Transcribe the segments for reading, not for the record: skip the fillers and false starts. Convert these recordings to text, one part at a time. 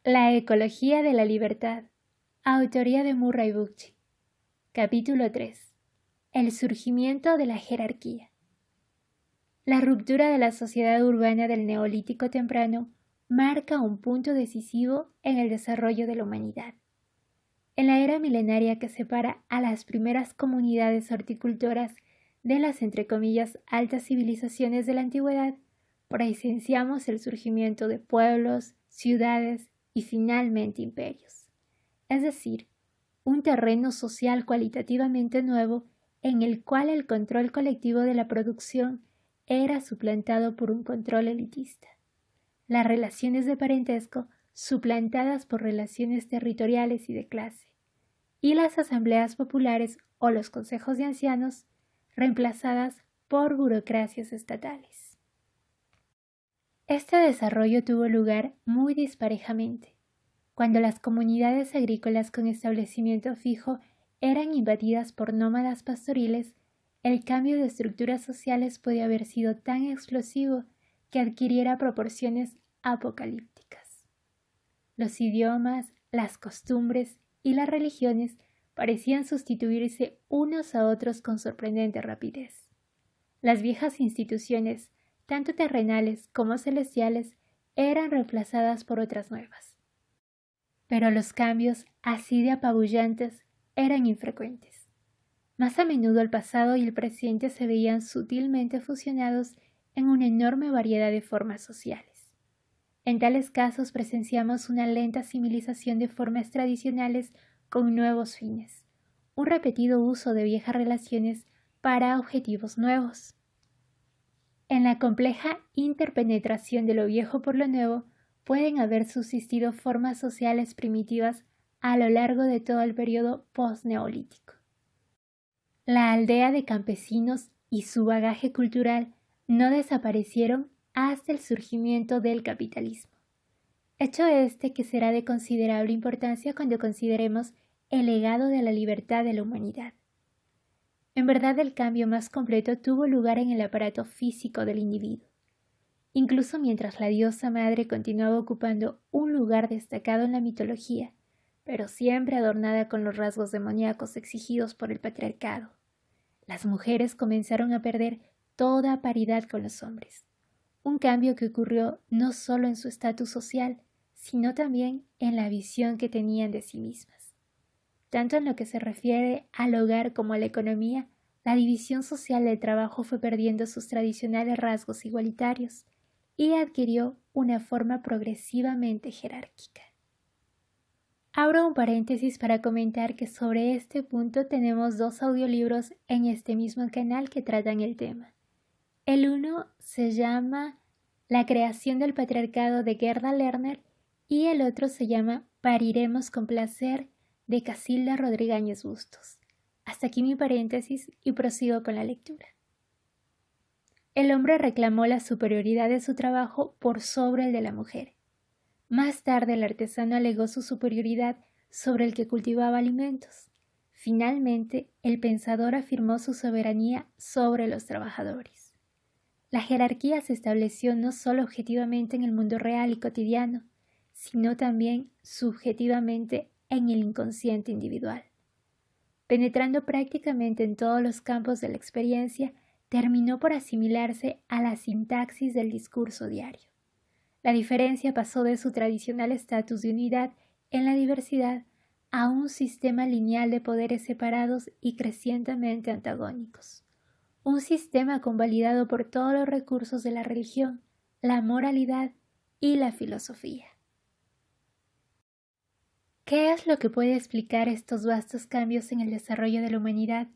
La ecología de la libertad. Autoría de Murray Bookchin. Capítulo 3. El surgimiento de la jerarquía. La ruptura de la sociedad urbana del Neolítico temprano marca un punto decisivo en el desarrollo de la humanidad. En la era milenaria que separa a las primeras comunidades horticultoras de las entre comillas altas civilizaciones de la antigüedad, presenciamos el surgimiento de pueblos, ciudades y finalmente imperios. Es decir, un terreno social cualitativamente nuevo en el cual el control colectivo de la producción era suplantado por un control elitista. Las relaciones de parentesco suplantadas por relaciones territoriales y de clase, y las asambleas populares o los consejos de ancianos reemplazadas por burocracias estatales. Este desarrollo tuvo lugar muy disparejamente. Cuando las comunidades agrícolas con establecimiento fijo eran invadidas por nómadas pastoriles, el cambio de estructuras sociales puede haber sido tan explosivo que adquiriera proporciones apocalípticas. Los idiomas, las costumbres y las religiones parecían sustituirse unos a otros con sorprendente rapidez. Las viejas instituciones, tanto terrenales como celestiales, eran reemplazadas por otras nuevas. Pero los cambios, así de apabullantes, eran infrecuentes. Más a menudo el pasado y el presente se veían sutilmente fusionados en una enorme variedad de formas sociales. En tales casos presenciamos una lenta asimilización de formas tradicionales con nuevos fines, un repetido uso de viejas relaciones para objetivos nuevos. En la compleja interpenetración de lo viejo por lo nuevo, pueden haber subsistido formas sociales primitivas a lo largo de todo el periodo post-neolítico. La aldea de campesinos y su bagaje cultural no desaparecieron hasta el surgimiento del capitalismo. Hecho este que será de considerable importancia cuando consideremos el legado de la libertad de la humanidad. En verdad, el cambio más completo tuvo lugar en el aparato físico del individuo. Incluso mientras la diosa madre continuaba ocupando un lugar destacado en la mitología, pero siempre adornada con los rasgos demoníacos exigidos por el patriarcado, las mujeres comenzaron a perder toda paridad con los hombres. Un cambio que ocurrió no solo en su estatus social, sino también en la visión que tenían de sí mismas. Tanto en lo que se refiere al hogar como a la economía, la división social del trabajo fue perdiendo sus tradicionales rasgos igualitarios y adquirió una forma progresivamente jerárquica. Abro un paréntesis para comentar que sobre este punto tenemos 2 audiolibros en este mismo canal que tratan el tema. El uno se llama La creación del patriarcado de Gerda Lerner y el otro se llama Pariremos con placer de Casilda Rodríguez Bustos. Hasta aquí mi paréntesis y prosigo con la lectura. El hombre reclamó la superioridad de su trabajo por sobre el de la mujer. Más tarde el artesano alegó su superioridad sobre el que cultivaba alimentos. Finalmente, el pensador afirmó su soberanía sobre los trabajadores. La jerarquía se estableció no solo objetivamente en el mundo real y cotidiano, sino también subjetivamente en el inconsciente individual. Penetrando prácticamente en todos los campos de la experiencia, terminó por asimilarse a la sintaxis del discurso diario. La diferencia pasó de su tradicional estatus de unidad en la diversidad a un sistema lineal de poderes separados y crecientemente antagónicos. Un sistema convalidado por todos los recursos de la religión, la moralidad y la filosofía. ¿Qué es lo que puede explicar estos vastos cambios en el desarrollo de la humanidad,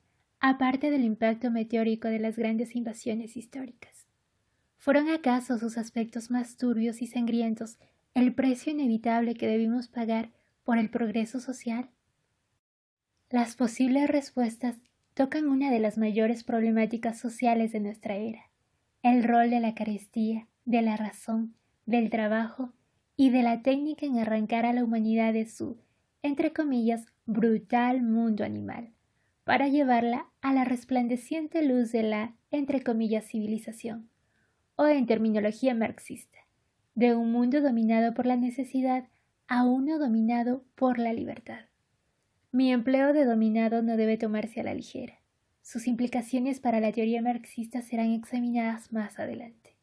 aparte del impacto meteórico de las grandes invasiones históricas? ¿Fueron acaso sus aspectos más turbios y sangrientos el precio inevitable que debimos pagar por el progreso social? Las posibles respuestas tocan una de las mayores problemáticas sociales de nuestra era, el rol de la carestía, de la razón, del trabajo y de la técnica en arrancar a la humanidad de su, entre comillas, brutal mundo animal, para llevarla a la resplandeciente luz de la, entre comillas, civilización, o en terminología marxista, de un mundo dominado por la necesidad a uno dominado por la libertad. Mi empleo de dominado no debe tomarse a la ligera. Sus implicaciones para la teoría marxista serán examinadas más adelante.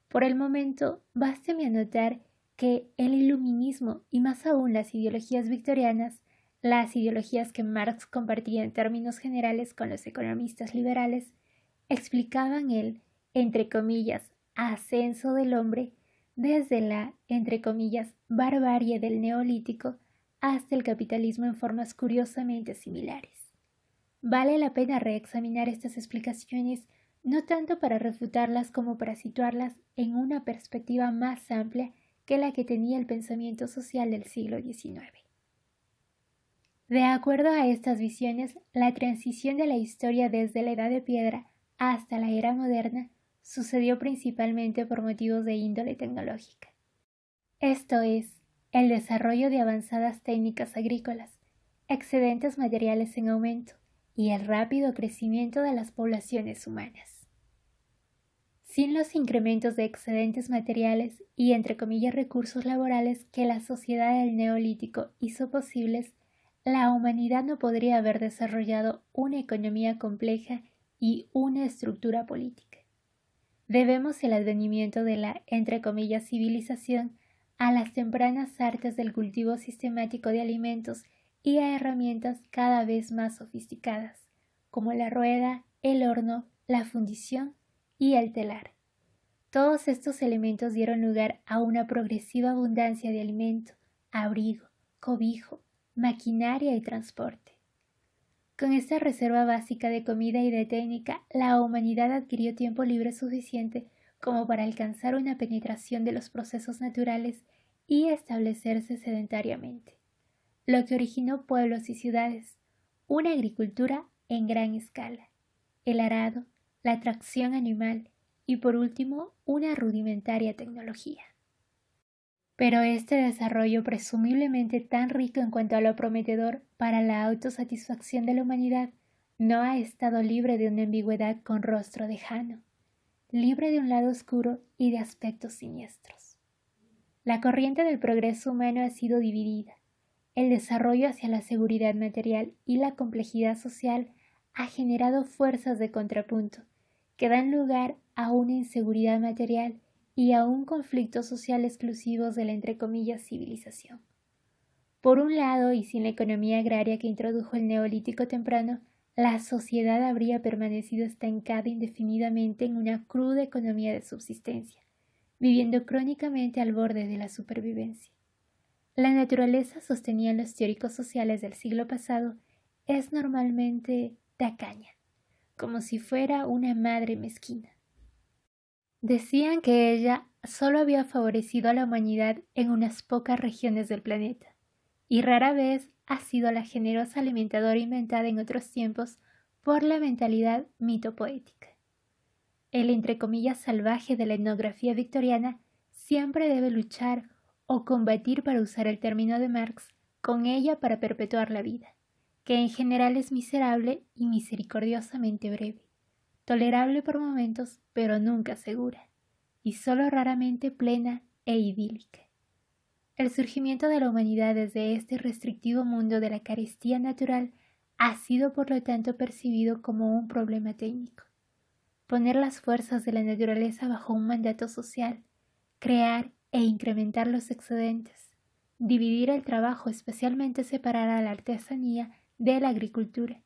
Por el momento, básteme anotar que el iluminismo y más aún las ideologías victorianas, las ideologías que Marx compartía en términos generales con los economistas liberales, explicaban el, entre comillas, ascenso del hombre desde la, entre comillas, barbarie del neolítico hasta el capitalismo en formas curiosamente similares. Vale la pena reexaminar estas explicaciones no tanto para refutarlas como para situarlas en una perspectiva más amplia que la que tenía el pensamiento social del siglo XIX. De acuerdo a estas visiones, la transición de la historia desde la Edad de Piedra hasta la era moderna sucedió principalmente por motivos de índole tecnológica. Esto es, el desarrollo de avanzadas técnicas agrícolas, excedentes materiales en aumento y el rápido crecimiento de las poblaciones humanas. Sin los incrementos de excedentes materiales y entre comillas recursos laborales que la sociedad del Neolítico hizo posibles, la humanidad no podría haber desarrollado una economía compleja y una estructura política. Debemos el advenimiento de la, entre comillas, civilización a las tempranas artes del cultivo sistemático de alimentos y a herramientas cada vez más sofisticadas, como la rueda, el horno, la fundición y el telar. Todos estos elementos dieron lugar a una progresiva abundancia de alimento, abrigo, cobijo, maquinaria y transporte. Con esta reserva básica de comida y de técnica, la humanidad adquirió tiempo libre suficiente como para alcanzar una penetración de los procesos naturales y establecerse sedentariamente, lo que originó pueblos y ciudades, una agricultura en gran escala, el arado, la tracción animal y por último una rudimentaria tecnología. Pero este desarrollo presumiblemente tan rico en cuanto a lo prometedor para la autosatisfacción de la humanidad no ha estado libre de una ambigüedad con rostro lejano, libre de un lado oscuro y de aspectos siniestros. La corriente del progreso humano ha sido dividida. El desarrollo hacia la seguridad material y la complejidad social ha generado fuerzas de contrapunto que dan lugar a una inseguridad material y a un conflicto social exclusivos de la entre comillas civilización. Por un lado, y sin la economía agraria que introdujo el neolítico temprano, la sociedad habría permanecido estancada indefinidamente en una cruda economía de subsistencia, viviendo crónicamente al borde de la supervivencia. La naturaleza, sostenían los teóricos sociales del siglo pasado, es normalmente tacaña, como si fuera una madre mezquina. Decían que ella solo había favorecido a la humanidad en unas pocas regiones del planeta, y rara vez ha sido la generosa alimentadora inventada en otros tiempos por la mentalidad mitopoética. El entre comillas salvaje de la etnografía victoriana siempre debe luchar o combatir, para usar el término de Marx, con ella para perpetuar la vida, que en general es miserable y misericordiosamente breve, tolerable por momentos, pero nunca segura, y solo raramente plena e idílica. El surgimiento de la humanidad desde este restrictivo mundo de la carestía natural ha sido por lo tanto percibido como un problema técnico. Poner las fuerzas de la naturaleza bajo un mandato social, crear e incrementar los excedentes, dividir el trabajo, especialmente separar a la artesanía de la agricultura,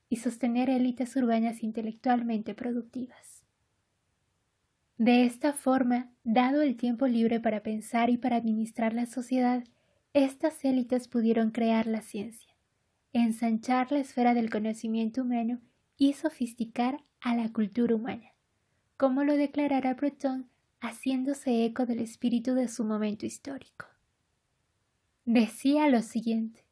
y sostener élites urbanas intelectualmente productivas. De esta forma, dado el tiempo libre para pensar y para administrar la sociedad, estas élites pudieron crear la ciencia, ensanchar la esfera del conocimiento humano y sofisticar a la cultura humana, como lo declarara Proudhon, haciéndose eco del espíritu de su momento histórico. Decía lo siguiente: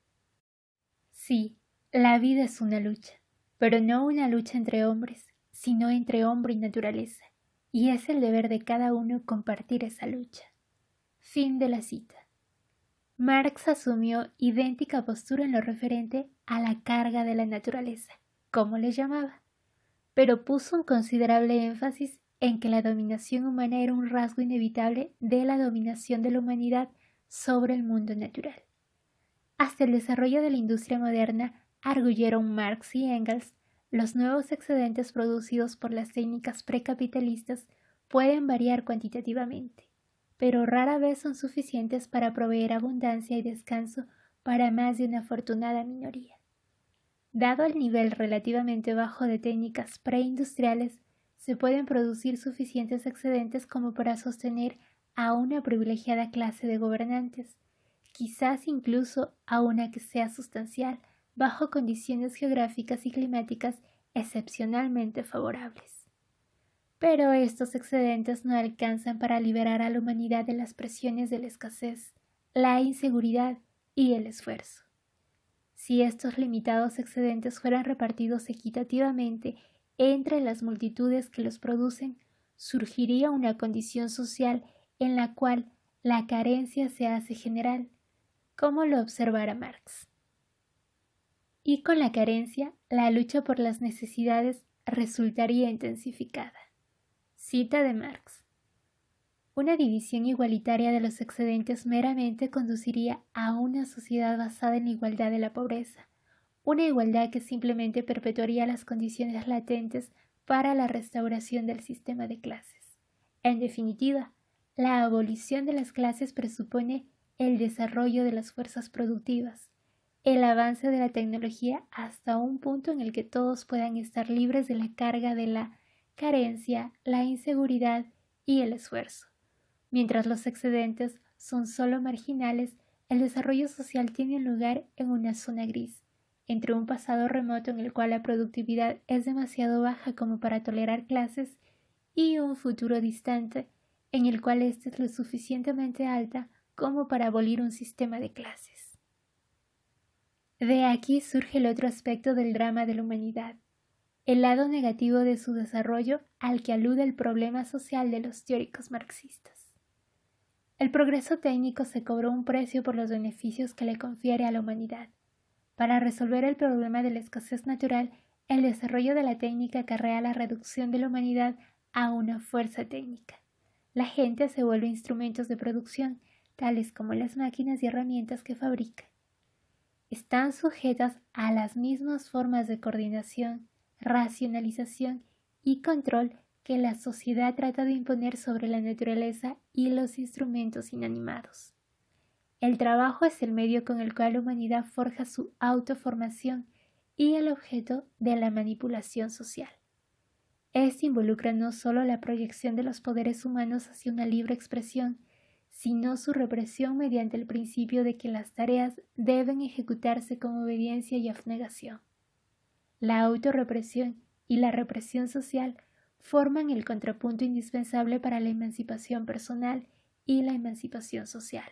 sí, la vida es una lucha, pero no una lucha entre hombres, sino entre hombre y naturaleza, y es el deber de cada uno compartir esa lucha. Fin de la cita. Marx asumió idéntica postura en lo referente a la carga de la naturaleza, como le llamaba, pero puso un considerable énfasis en que la dominación humana era un rasgo inevitable de la dominación de la humanidad sobre el mundo natural. Hasta el desarrollo de la industria moderna, arguyeron Marx y Engels, los nuevos excedentes producidos por las técnicas precapitalistas pueden variar cuantitativamente, pero rara vez son suficientes para proveer abundancia y descanso para más de una afortunada minoría. Dado el nivel relativamente bajo de técnicas preindustriales, se pueden producir suficientes excedentes como para sostener a una privilegiada clase de gobernantes, quizás incluso a una que sea sustancial, bajo condiciones geográficas y climáticas excepcionalmente favorables. Pero estos excedentes no alcanzan para liberar a la humanidad de las presiones de la escasez, la inseguridad y el esfuerzo. Si estos limitados excedentes fueran repartidos equitativamente entre las multitudes que los producen, surgiría una condición social en la cual la carencia se hace general, como lo observara Marx. Y con la carencia, la lucha por las necesidades resultaría intensificada. Cita de Marx. Una división igualitaria de los excedentes meramente conduciría a una sociedad basada en la igualdad de la pobreza, una igualdad que simplemente perpetuaría las condiciones latentes para la restauración del sistema de clases. En definitiva, la abolición de las clases presupone el desarrollo de las fuerzas productivas, el avance de la tecnología hasta un punto en el que todos puedan estar libres de la carga de la carencia, la inseguridad y el esfuerzo. Mientras los excedentes son solo marginales, el desarrollo social tiene lugar en una zona gris, entre un pasado remoto en el cual la productividad es demasiado baja como para tolerar clases y un futuro distante en el cual ésta es lo suficientemente alta como para abolir un sistema de clases. De aquí surge el otro aspecto del drama de la humanidad, el lado negativo de su desarrollo al que alude el problema social de los teóricos marxistas. El progreso técnico se cobró un precio por los beneficios que le confiere a la humanidad. Para resolver el problema de la escasez natural, el desarrollo de la técnica acarrea la reducción de la humanidad a una fuerza técnica. La gente se vuelve instrumentos de producción, tales como las máquinas y herramientas que fabrica. Están sujetas a las mismas formas de coordinación, racionalización y control que la sociedad trata de imponer sobre la naturaleza y los instrumentos inanimados. El trabajo es el medio con el cual la humanidad forja su autoformación y el objeto de la manipulación social. Este involucra no solo la proyección de los poderes humanos hacia una libre expresión, sino su represión mediante el principio de que las tareas deben ejecutarse con obediencia y abnegación. La autorrepresión y la represión social forman el contrapunto indispensable para la emancipación personal y la emancipación social.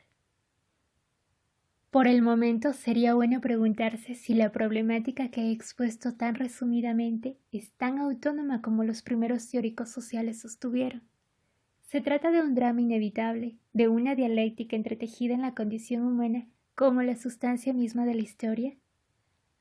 Por el momento sería bueno preguntarse si la problemática que he expuesto tan resumidamente es tan autónoma como los primeros teóricos sociales sostuvieron. Se trata de un drama inevitable, de una dialéctica entretejida en la condición humana como la sustancia misma de la historia.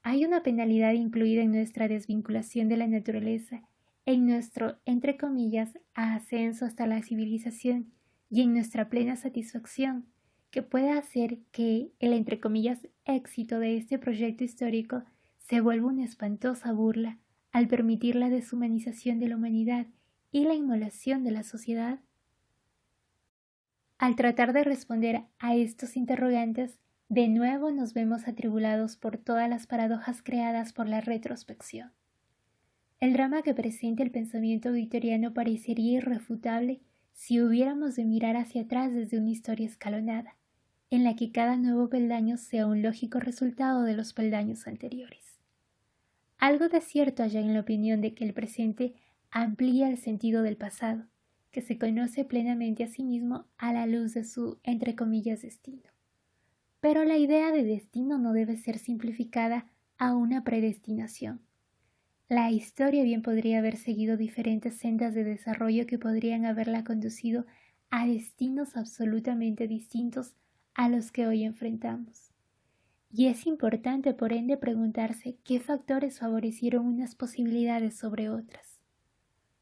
Hay una penalidad incluida en nuestra desvinculación de la naturaleza, en nuestro, entre comillas, ascenso hasta la civilización y en nuestra plena satisfacción, que pueda hacer que el, entre comillas, éxito de este proyecto histórico se vuelva una espantosa burla al permitir la deshumanización de la humanidad y la inmolación de la sociedad. Al tratar de responder a estos interrogantes, de nuevo nos vemos atribulados por todas las paradojas creadas por la retrospección. El drama que presenta el pensamiento victoriano parecería irrefutable si hubiéramos de mirar hacia atrás desde una historia escalonada, en la que cada nuevo peldaño sea un lógico resultado de los peldaños anteriores. Algo de cierto hay en la opinión de que el presente amplía el sentido del pasado, que se conoce plenamente a sí mismo a la luz de su, entre comillas, destino. Pero la idea de destino no debe ser simplificada a una predestinación. La historia bien podría haber seguido diferentes sendas de desarrollo que podrían haberla conducido a destinos absolutamente distintos a los que hoy enfrentamos. Y es importante, por ende, preguntarse qué factores favorecieron unas posibilidades sobre otras.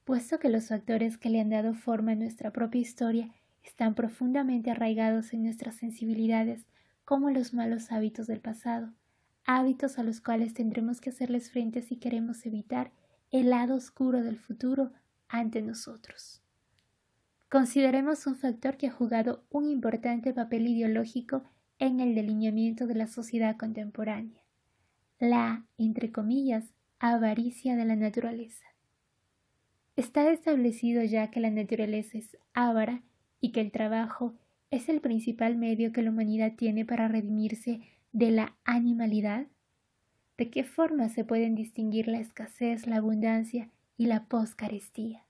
Puesto que los factores que le han dado forma a nuestra propia historia están profundamente arraigados en nuestras sensibilidades como los malos hábitos del pasado, hábitos a los cuales tendremos que hacerles frente si queremos evitar el lado oscuro del futuro ante nosotros. Consideremos un factor que ha jugado un importante papel ideológico en el delineamiento de la sociedad contemporánea, la, entre comillas, avaricia de la naturaleza. Está establecido ya que la naturaleza es avara y que el trabajo es el principal medio que la humanidad tiene para redimirse de la animalidad. ¿De qué forma se pueden distinguir la escasez, la abundancia y la poscarestía?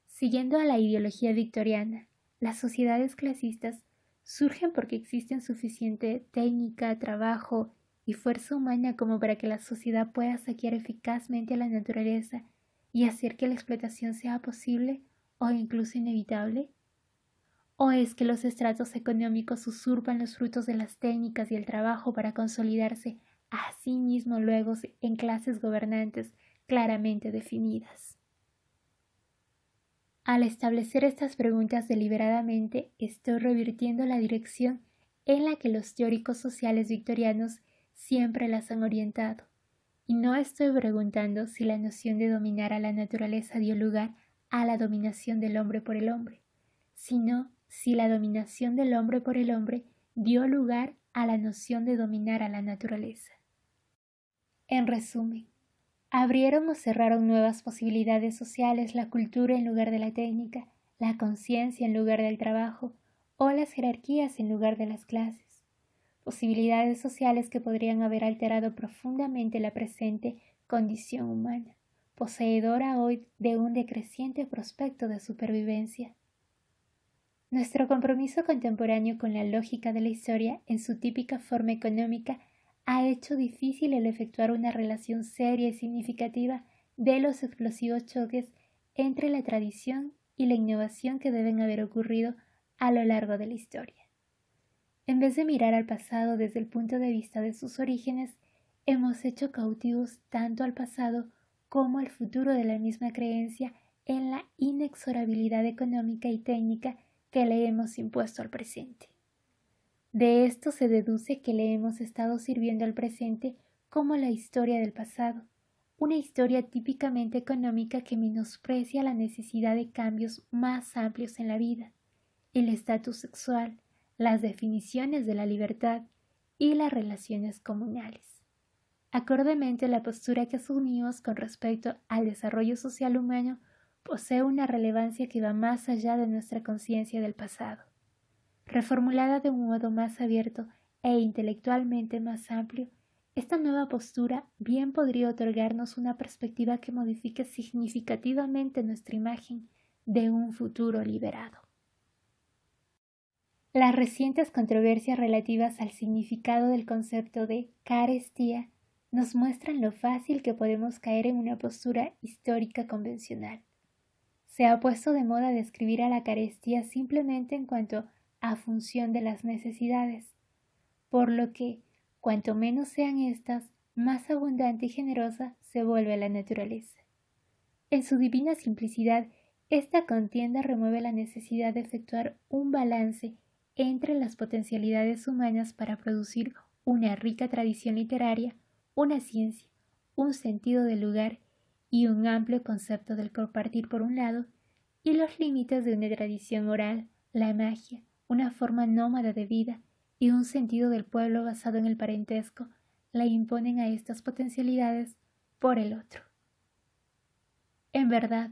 Siguiendo a la ideología victoriana, las sociedades clasistas surgen porque existen suficiente técnica, trabajo y fuerza humana como para que la sociedad pueda saquear eficazmente a la naturaleza y hacer que la explotación sea posible o incluso inevitable. ¿O es que los estratos económicos usurpan los frutos de las técnicas y el trabajo para consolidarse a sí mismos luego en clases gobernantes claramente definidas? Al establecer estas preguntas deliberadamente, estoy revirtiendo la dirección en la que los teóricos sociales victorianos siempre las han orientado, y no estoy preguntando si la noción de dominar a la naturaleza dio lugar a la dominación del hombre por el hombre, sino si la dominación del hombre por el hombre dio lugar a la noción de dominar a la naturaleza. En resumen, abrieron o cerraron nuevas posibilidades sociales la cultura en lugar de la técnica, la conciencia en lugar del trabajo, o las jerarquías en lugar de las clases. Posibilidades sociales que podrían haber alterado profundamente la presente condición humana, poseedora hoy de un decreciente prospecto de supervivencia. Nuestro compromiso contemporáneo con la lógica de la historia en su típica forma económica ha hecho difícil el efectuar una relación seria y significativa de los explosivos choques entre la tradición y la innovación que deben haber ocurrido a lo largo de la historia. En vez de mirar al pasado desde el punto de vista de sus orígenes, hemos hecho cautivos tanto al pasado como al futuro de la misma creencia en la inexorabilidad económica y técnica que le hemos impuesto al presente. De esto se deduce que le hemos estado sirviendo al presente como la historia del pasado, una historia típicamente económica que menosprecia la necesidad de cambios más amplios en la vida, el estatus sexual, las definiciones de la libertad y las relaciones comunales. Acordemente, la postura que asumimos con respecto al desarrollo social humano posee una relevancia que va más allá de nuestra conciencia del pasado. Reformulada de un modo más abierto e intelectualmente más amplio, esta nueva postura bien podría otorgarnos una perspectiva que modifique significativamente nuestra imagen de un futuro liberado. Las recientes controversias relativas al significado del concepto de carestía nos muestran lo fácil que podemos caer en una postura histórica convencional. Se ha puesto de moda describir a la carestía simplemente en cuanto a función de las necesidades, por lo que, cuanto menos sean estas, más abundante y generosa se vuelve la naturaleza. En su divina simplicidad, esta contienda remueve la necesidad de efectuar un balance entre las potencialidades humanas para producir una rica tradición literaria, una ciencia, un sentido del lugar y un amplio concepto del compartir por un lado, y los límites de una tradición oral, la magia, una forma nómada de vida y un sentido del pueblo basado en el parentesco, la imponen a estas potencialidades por el otro. En verdad,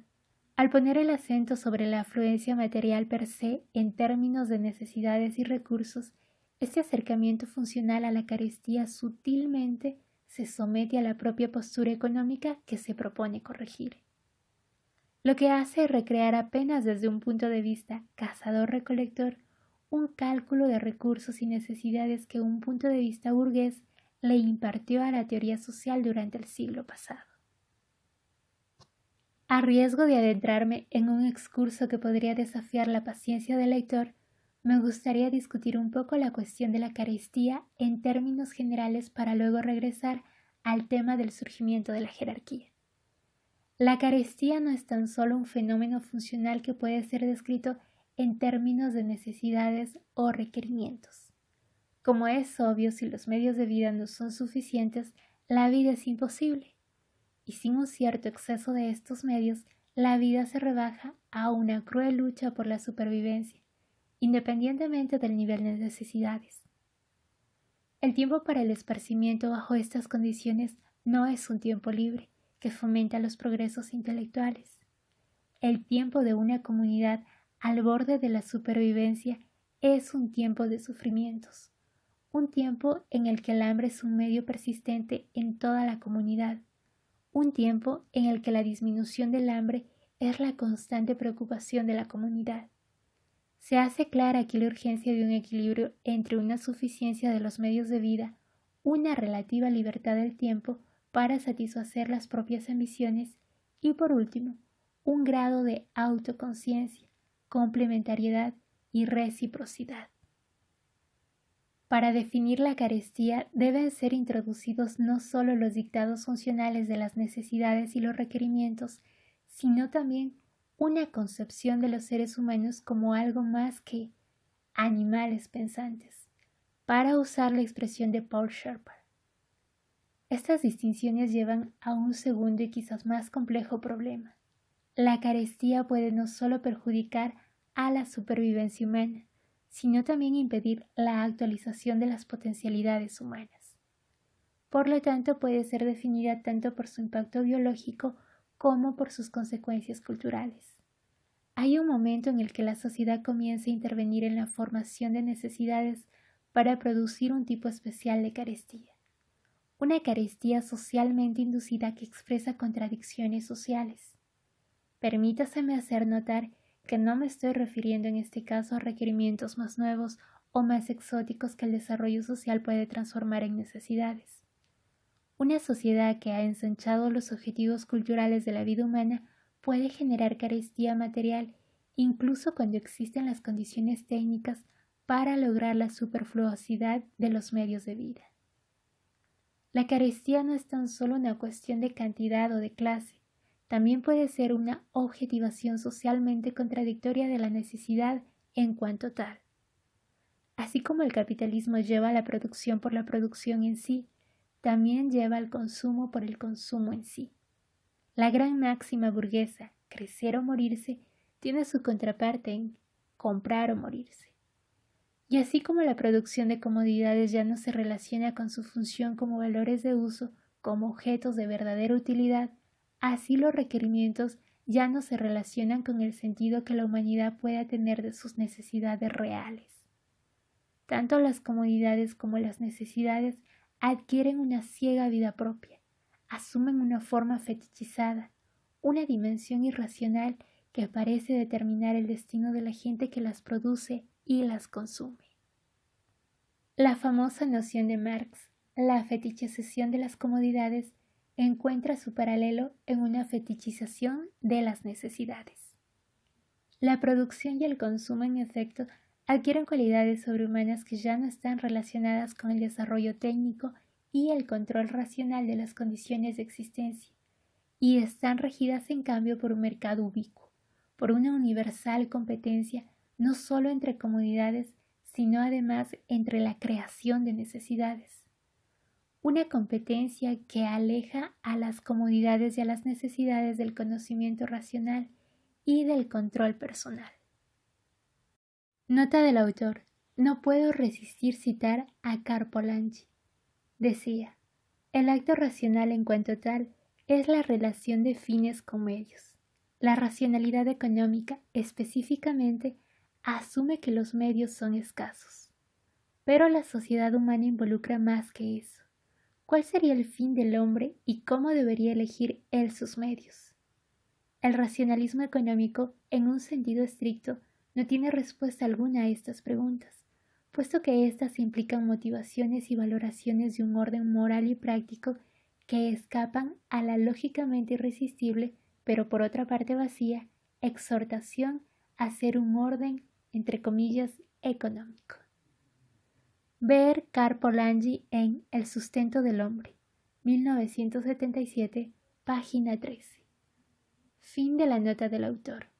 al poner el acento sobre la afluencia material per se en términos de necesidades y recursos, este acercamiento funcional a la carestía sutilmente se somete a la propia postura económica que se propone corregir. Lo que hace es recrear apenas desde un punto de vista cazador-recolector un cálculo de recursos y necesidades que un punto de vista burgués le impartió a la teoría social durante el siglo pasado. A riesgo de adentrarme en un excurso que podría desafiar la paciencia del lector, me gustaría discutir un poco la cuestión de la carestía en términos generales para luego regresar al tema del surgimiento de la jerarquía. La carestía no es tan solo un fenómeno funcional que puede ser descrito en términos de necesidades o requerimientos. Como es obvio, si los medios de vida no son suficientes, la vida es imposible. Y sin un cierto exceso de estos medios, la vida se rebaja a una cruel lucha por la supervivencia, independientemente del nivel de necesidades. El tiempo para el esparcimiento bajo estas condiciones no es un tiempo libre que fomenta los progresos intelectuales. El tiempo de una comunidad al borde de la supervivencia es un tiempo de sufrimientos, un tiempo en el que el hambre es un medio persistente en toda la comunidad, un tiempo en el que la disminución del hambre es la constante preocupación de la comunidad. Se hace clara aquí la urgencia de un equilibrio entre una suficiencia de los medios de vida, una relativa libertad del tiempo para satisfacer las propias ambiciones y, por último, un grado de autoconciencia, complementariedad y reciprocidad. Para definir la carestía deben ser introducidos no solo los dictados funcionales de las necesidades y los requerimientos, sino también una concepción de los seres humanos como algo más que animales pensantes, para usar la expresión de Paul Scherper. Estas distinciones llevan a un segundo y quizás más complejo problema. La carestía puede no solo perjudicar a la supervivencia humana, sino también impedir la actualización de las potencialidades humanas. Por lo tanto, puede ser definida tanto por su impacto biológico como por sus consecuencias culturales. Hay un momento en el que la sociedad comienza a intervenir en la formación de necesidades para producir un tipo especial de carestía. Una carestía socialmente inducida que expresa contradicciones sociales. Permítaseme hacer notar que no me estoy refiriendo en este caso a requerimientos más nuevos o más exóticos que el desarrollo social puede transformar en necesidades. Una sociedad que ha ensanchado los objetivos culturales de la vida humana puede generar carestía material incluso cuando existen las condiciones técnicas para lograr la superfluosidad de los medios de vida. La carestía no es tan solo una cuestión de cantidad o de clase, también puede ser una objetivación socialmente contradictoria de la necesidad en cuanto tal. Así como el capitalismo lleva a la producción por la producción en sí, también lleva al consumo por el consumo en sí. La gran máxima burguesa, crecer o morirse, tiene su contraparte en comprar o morirse. Y así como la producción de comodidades ya no se relaciona con su función como valores de uso, como objetos de verdadera utilidad, así los requerimientos ya no se relacionan con el sentido que la humanidad pueda tener de sus necesidades reales. Tanto las comodidades como las necesidades adquieren una ciega vida propia, asumen una forma fetichizada, una dimensión irracional que parece determinar el destino de la gente que las produce y las consume. La famosa noción de Marx, la fetichización de las comodidades, encuentra su paralelo en una fetichización de las necesidades. La producción y el consumo, en efecto, adquieren cualidades sobrehumanas que ya no están relacionadas con el desarrollo técnico y el control racional de las condiciones de existencia, y están regidas en cambio por un mercado ubicuo, por una universal competencia no solo entre comodidades, sino además entre la creación de necesidades. Una competencia que aleja a las comodidades y a las necesidades del conocimiento racional y del control personal. Nota del autor. No puedo resistir citar a Karl-Polanyi. Decía, el acto racional en cuanto tal es la relación de fines con medios. La racionalidad económica, específicamente, asume que los medios son escasos. Pero la sociedad humana involucra más que eso. ¿Cuál sería el fin del hombre y cómo debería elegir él sus medios? El racionalismo económico, en un sentido estricto, no tiene respuesta alguna a estas preguntas, puesto que éstas implican motivaciones y valoraciones de un orden moral y práctico que escapan a la lógicamente irresistible, pero por otra parte vacía, exhortación a ser un orden, entre comillas, económico. Ver Karl-Polanyi en El sustento del hombre, 1977, página 13. Fin de la nota del autor.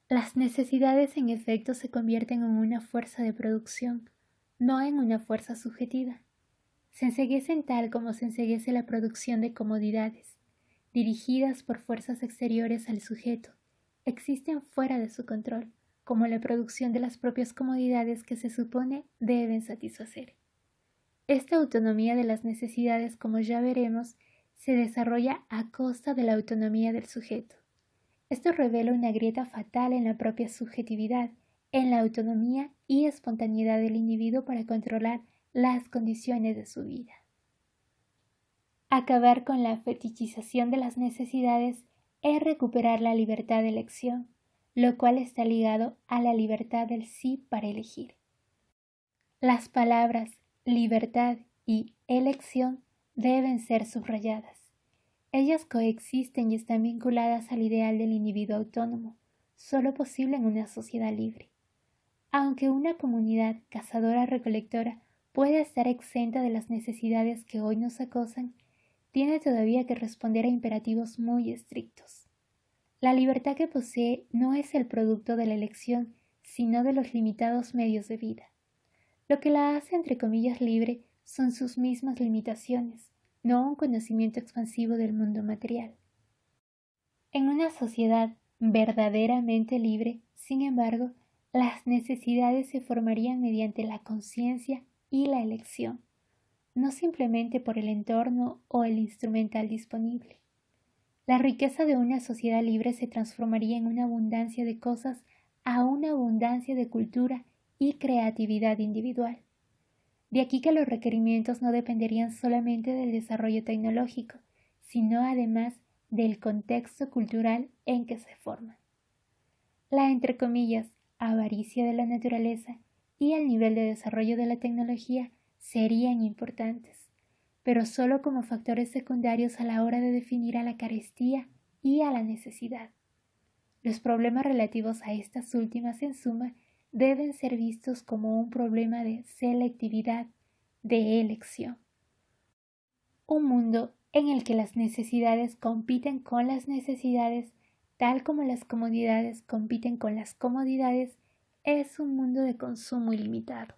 Las necesidades en efecto se convierten en una fuerza de producción, no en una fuerza subjetiva. Se enceguecen tal como se enceguece la producción de comodidades, dirigidas por fuerzas exteriores al sujeto, existen fuera de su control, como la producción de las propias comodidades que se supone deben satisfacer. Esta autonomía de las necesidades, como ya veremos, se desarrolla a costa de la autonomía del sujeto. Esto revela una grieta fatal en la propia subjetividad, en la autonomía y espontaneidad del individuo para controlar las condiciones de su vida. Acabar con la fetichización de las necesidades es recuperar la libertad de elección, lo cual está ligado a la libertad del sí para elegir. Las palabras libertad y elección deben ser subrayadas. Ellas coexisten y están vinculadas al ideal del individuo autónomo, solo posible en una sociedad libre. Aunque una comunidad cazadora-recolectora puede estar exenta de las necesidades que hoy nos acosan, tiene todavía que responder a imperativos muy estrictos. La libertad que posee no es el producto de la elección, sino de los limitados medios de vida. Lo que la hace entre comillas libre son sus mismas limitaciones, no un conocimiento expansivo del mundo material. En una sociedad verdaderamente libre, sin embargo, las necesidades se formarían mediante la conciencia y la elección, no simplemente por el entorno o el instrumental disponible. La riqueza de una sociedad libre se transformaría en una abundancia de cosas a una abundancia de cultura y creatividad individual. De aquí que los requerimientos no dependerían solamente del desarrollo tecnológico, sino además del contexto cultural en que se forman. La, entre comillas, avaricia de la naturaleza y el nivel de desarrollo de la tecnología serían importantes, pero solo como factores secundarios a la hora de definir a la carestía y a la necesidad. Los problemas relativos a estas últimas, en suma, deben ser vistos como un problema de selectividad, de elección. Un mundo en el que las necesidades compiten con las necesidades, tal como las comodidades compiten con las comodidades, es un mundo de consumo ilimitado.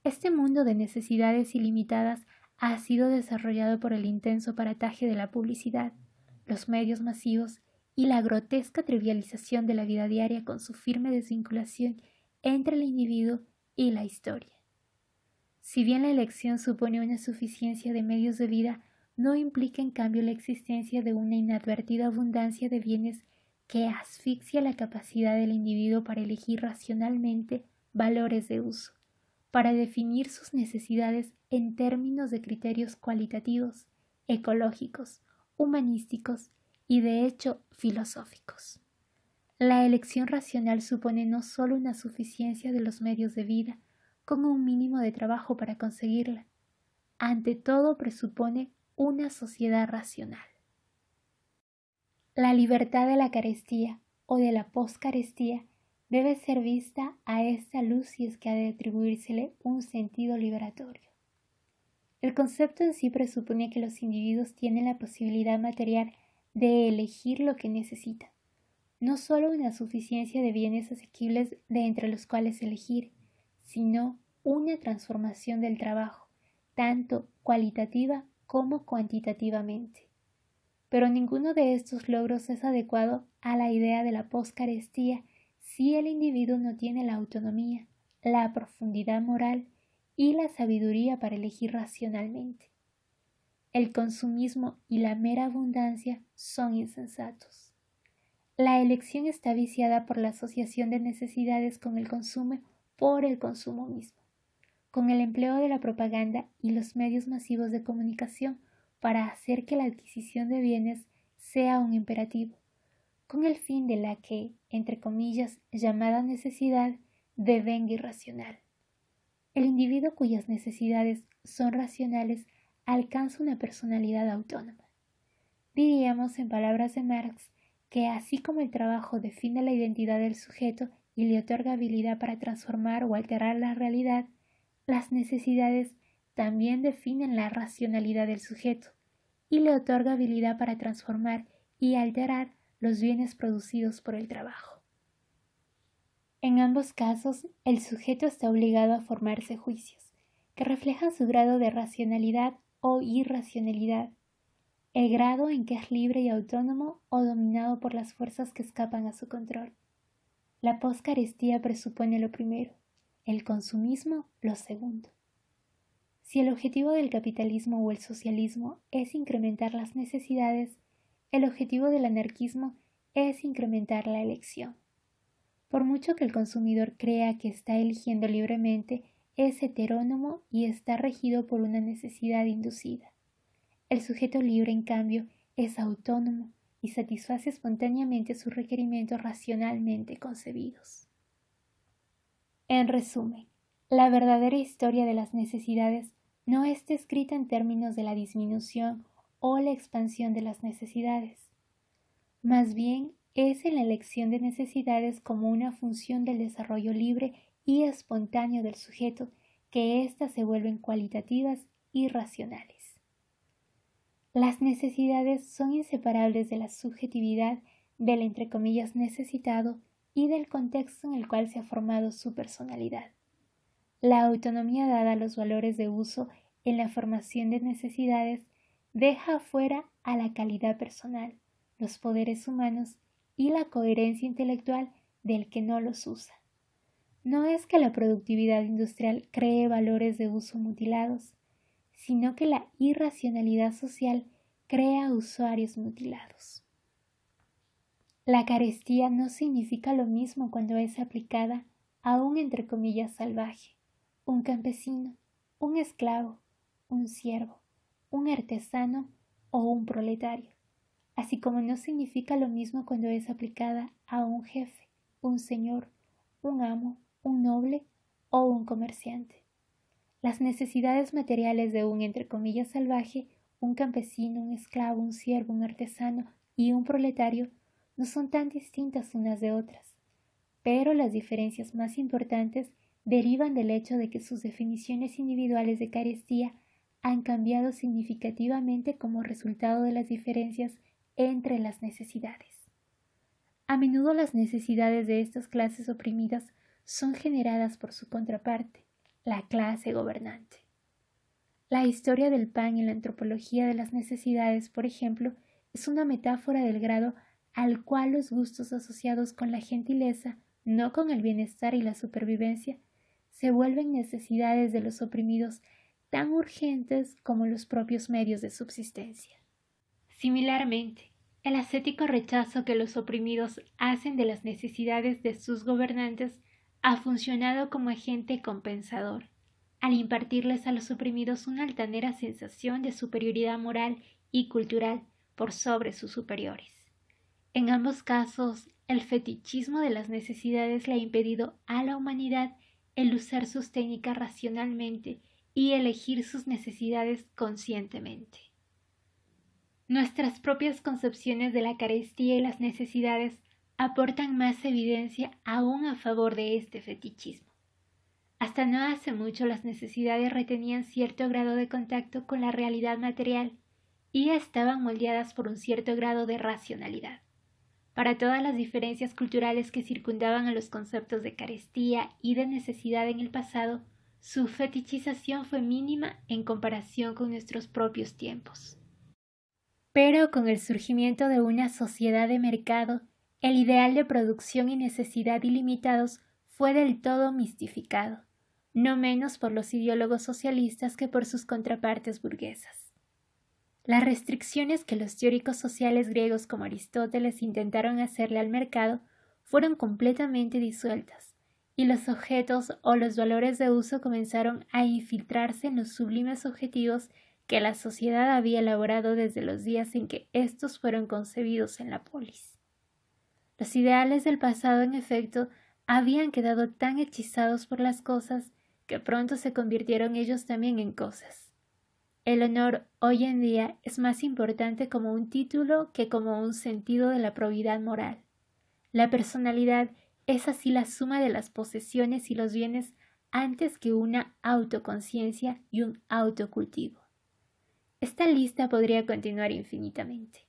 Este mundo de necesidades ilimitadas ha sido desarrollado por el intenso aparataje de la publicidad, los medios masivos y la grotesca trivialización de la vida diaria con su firme desvinculación entre el individuo y la historia. Si bien la elección supone una suficiencia de medios de vida, no implica en cambio la existencia de una inadvertida abundancia de bienes que asfixia la capacidad del individuo para elegir racionalmente valores de uso, para definir sus necesidades en términos de criterios cualitativos, ecológicos, humanísticos y de hecho filosóficos. La elección racional supone no solo una suficiencia de los medios de vida, con un mínimo de trabajo para conseguirla, ante todo presupone una sociedad racional. La libertad de la carestía o de la poscarestía debe ser vista a esta luz si es que ha de atribuírsele un sentido liberatorio. El concepto en sí presupone que los individuos tienen la posibilidad material de elegir lo que necesitan, no solo una suficiencia de bienes asequibles de entre los cuales elegir, sino una transformación del trabajo, tanto cualitativa como cuantitativamente. Pero ninguno de estos logros es adecuado a la idea de la poscarestía si el individuo no tiene la autonomía, la profundidad moral y la sabiduría para elegir racionalmente. El consumismo y la mera abundancia son insensatos. La elección está viciada por la asociación de necesidades con el consumo por el consumo mismo, con el empleo de la propaganda y los medios masivos de comunicación para hacer que la adquisición de bienes sea un imperativo, con el fin de la que, entre comillas, llamada necesidad, devenga irracional. El individuo cuyas necesidades son racionales alcanza una personalidad autónoma. Diríamos, en palabras de Marx, que así como el trabajo define la identidad del sujeto y le otorga habilidad para transformar o alterar la realidad, las necesidades también definen la racionalidad del sujeto y le otorga habilidad para transformar y alterar los bienes producidos por el trabajo. En ambos casos, el sujeto está obligado a formarse juicios, que reflejan su grado de racionalidad o irracionalidad, el grado en que es libre y autónomo o dominado por las fuerzas que escapan a su control. La poscarestía presupone lo primero, el consumismo lo segundo. Si el objetivo del capitalismo o el socialismo es incrementar las necesidades, el objetivo del anarquismo es incrementar la elección. Por mucho que el consumidor crea que está eligiendo libremente, es heterónomo y está regido por una necesidad inducida. El sujeto libre, en cambio, es autónomo y satisface espontáneamente sus requerimientos racionalmente concebidos. En resumen, la verdadera historia de las necesidades no está escrita en términos de la disminución o la expansión de las necesidades. Más bien, es en la elección de necesidades como una función del desarrollo libre y espontáneo del sujeto que éstas se vuelven cualitativas y racionales. Las necesidades son inseparables de la subjetividad del entre comillas necesitado y del contexto en el cual se ha formado su personalidad. La autonomía dada a los valores de uso en la formación de necesidades deja afuera a la calidad personal, los poderes humanos y la coherencia intelectual del que no los usa. No es que la productividad industrial cree valores de uso mutilados, sino que la irracionalidad social crea usuarios mutilados. La carestía no significa lo mismo cuando es aplicada a un entre comillas salvaje, un campesino, un esclavo, un siervo, un artesano o un proletario, así como no significa lo mismo cuando es aplicada a un jefe, un señor, un amo, un noble o un comerciante. Las necesidades materiales de un entre comillas salvaje, un campesino, un esclavo, un siervo, un artesano y un proletario no son tan distintas unas de otras, pero las diferencias más importantes derivan del hecho de que sus definiciones individuales de carestía han cambiado significativamente como resultado de las diferencias entre las necesidades. A menudo las necesidades de estas clases oprimidas son generadas por su contraparte, la clase gobernante. La historia del pan en la antropología de las necesidades, por ejemplo, es una metáfora del grado al cual los gustos asociados con la gentileza, no con el bienestar y la supervivencia, se vuelven necesidades de los oprimidos tan urgentes como los propios medios de subsistencia. Similarmente, el ascético rechazo que los oprimidos hacen de las necesidades de sus gobernantes ha funcionado como agente compensador, al impartirles a los oprimidos una altanera sensación de superioridad moral y cultural por sobre sus superiores. En ambos casos, el fetichismo de las necesidades le ha impedido a la humanidad el usar sus técnicas racionalmente y elegir sus necesidades conscientemente. Nuestras propias concepciones de la carestía y las necesidades aportan más evidencia aún a favor de este fetichismo. Hasta no hace mucho las necesidades retenían cierto grado de contacto con la realidad material y estaban moldeadas por un cierto grado de racionalidad. Para todas las diferencias culturales que circundaban a los conceptos de carestía y de necesidad en el pasado, su fetichización fue mínima en comparación con nuestros propios tiempos. Pero con el surgimiento de una sociedad de mercado, el ideal de producción y necesidad ilimitados fue del todo mistificado, no menos por los ideólogos socialistas que por sus contrapartes burguesas. Las restricciones que los teóricos sociales griegos como Aristóteles intentaron hacerle al mercado fueron completamente disueltas, y los objetos o los valores de uso comenzaron a infiltrarse en los sublimes objetivos que la sociedad había elaborado desde los días en que éstos fueron concebidos en la polis. Los ideales del pasado, en efecto, habían quedado tan hechizados por las cosas que pronto se convirtieron ellos también en cosas. El honor hoy en día es más importante como un título que como un sentido de la probidad moral. La personalidad es así la suma de las posesiones y los bienes antes que una autoconciencia y un autocultivo. Esta lista podría continuar infinitamente.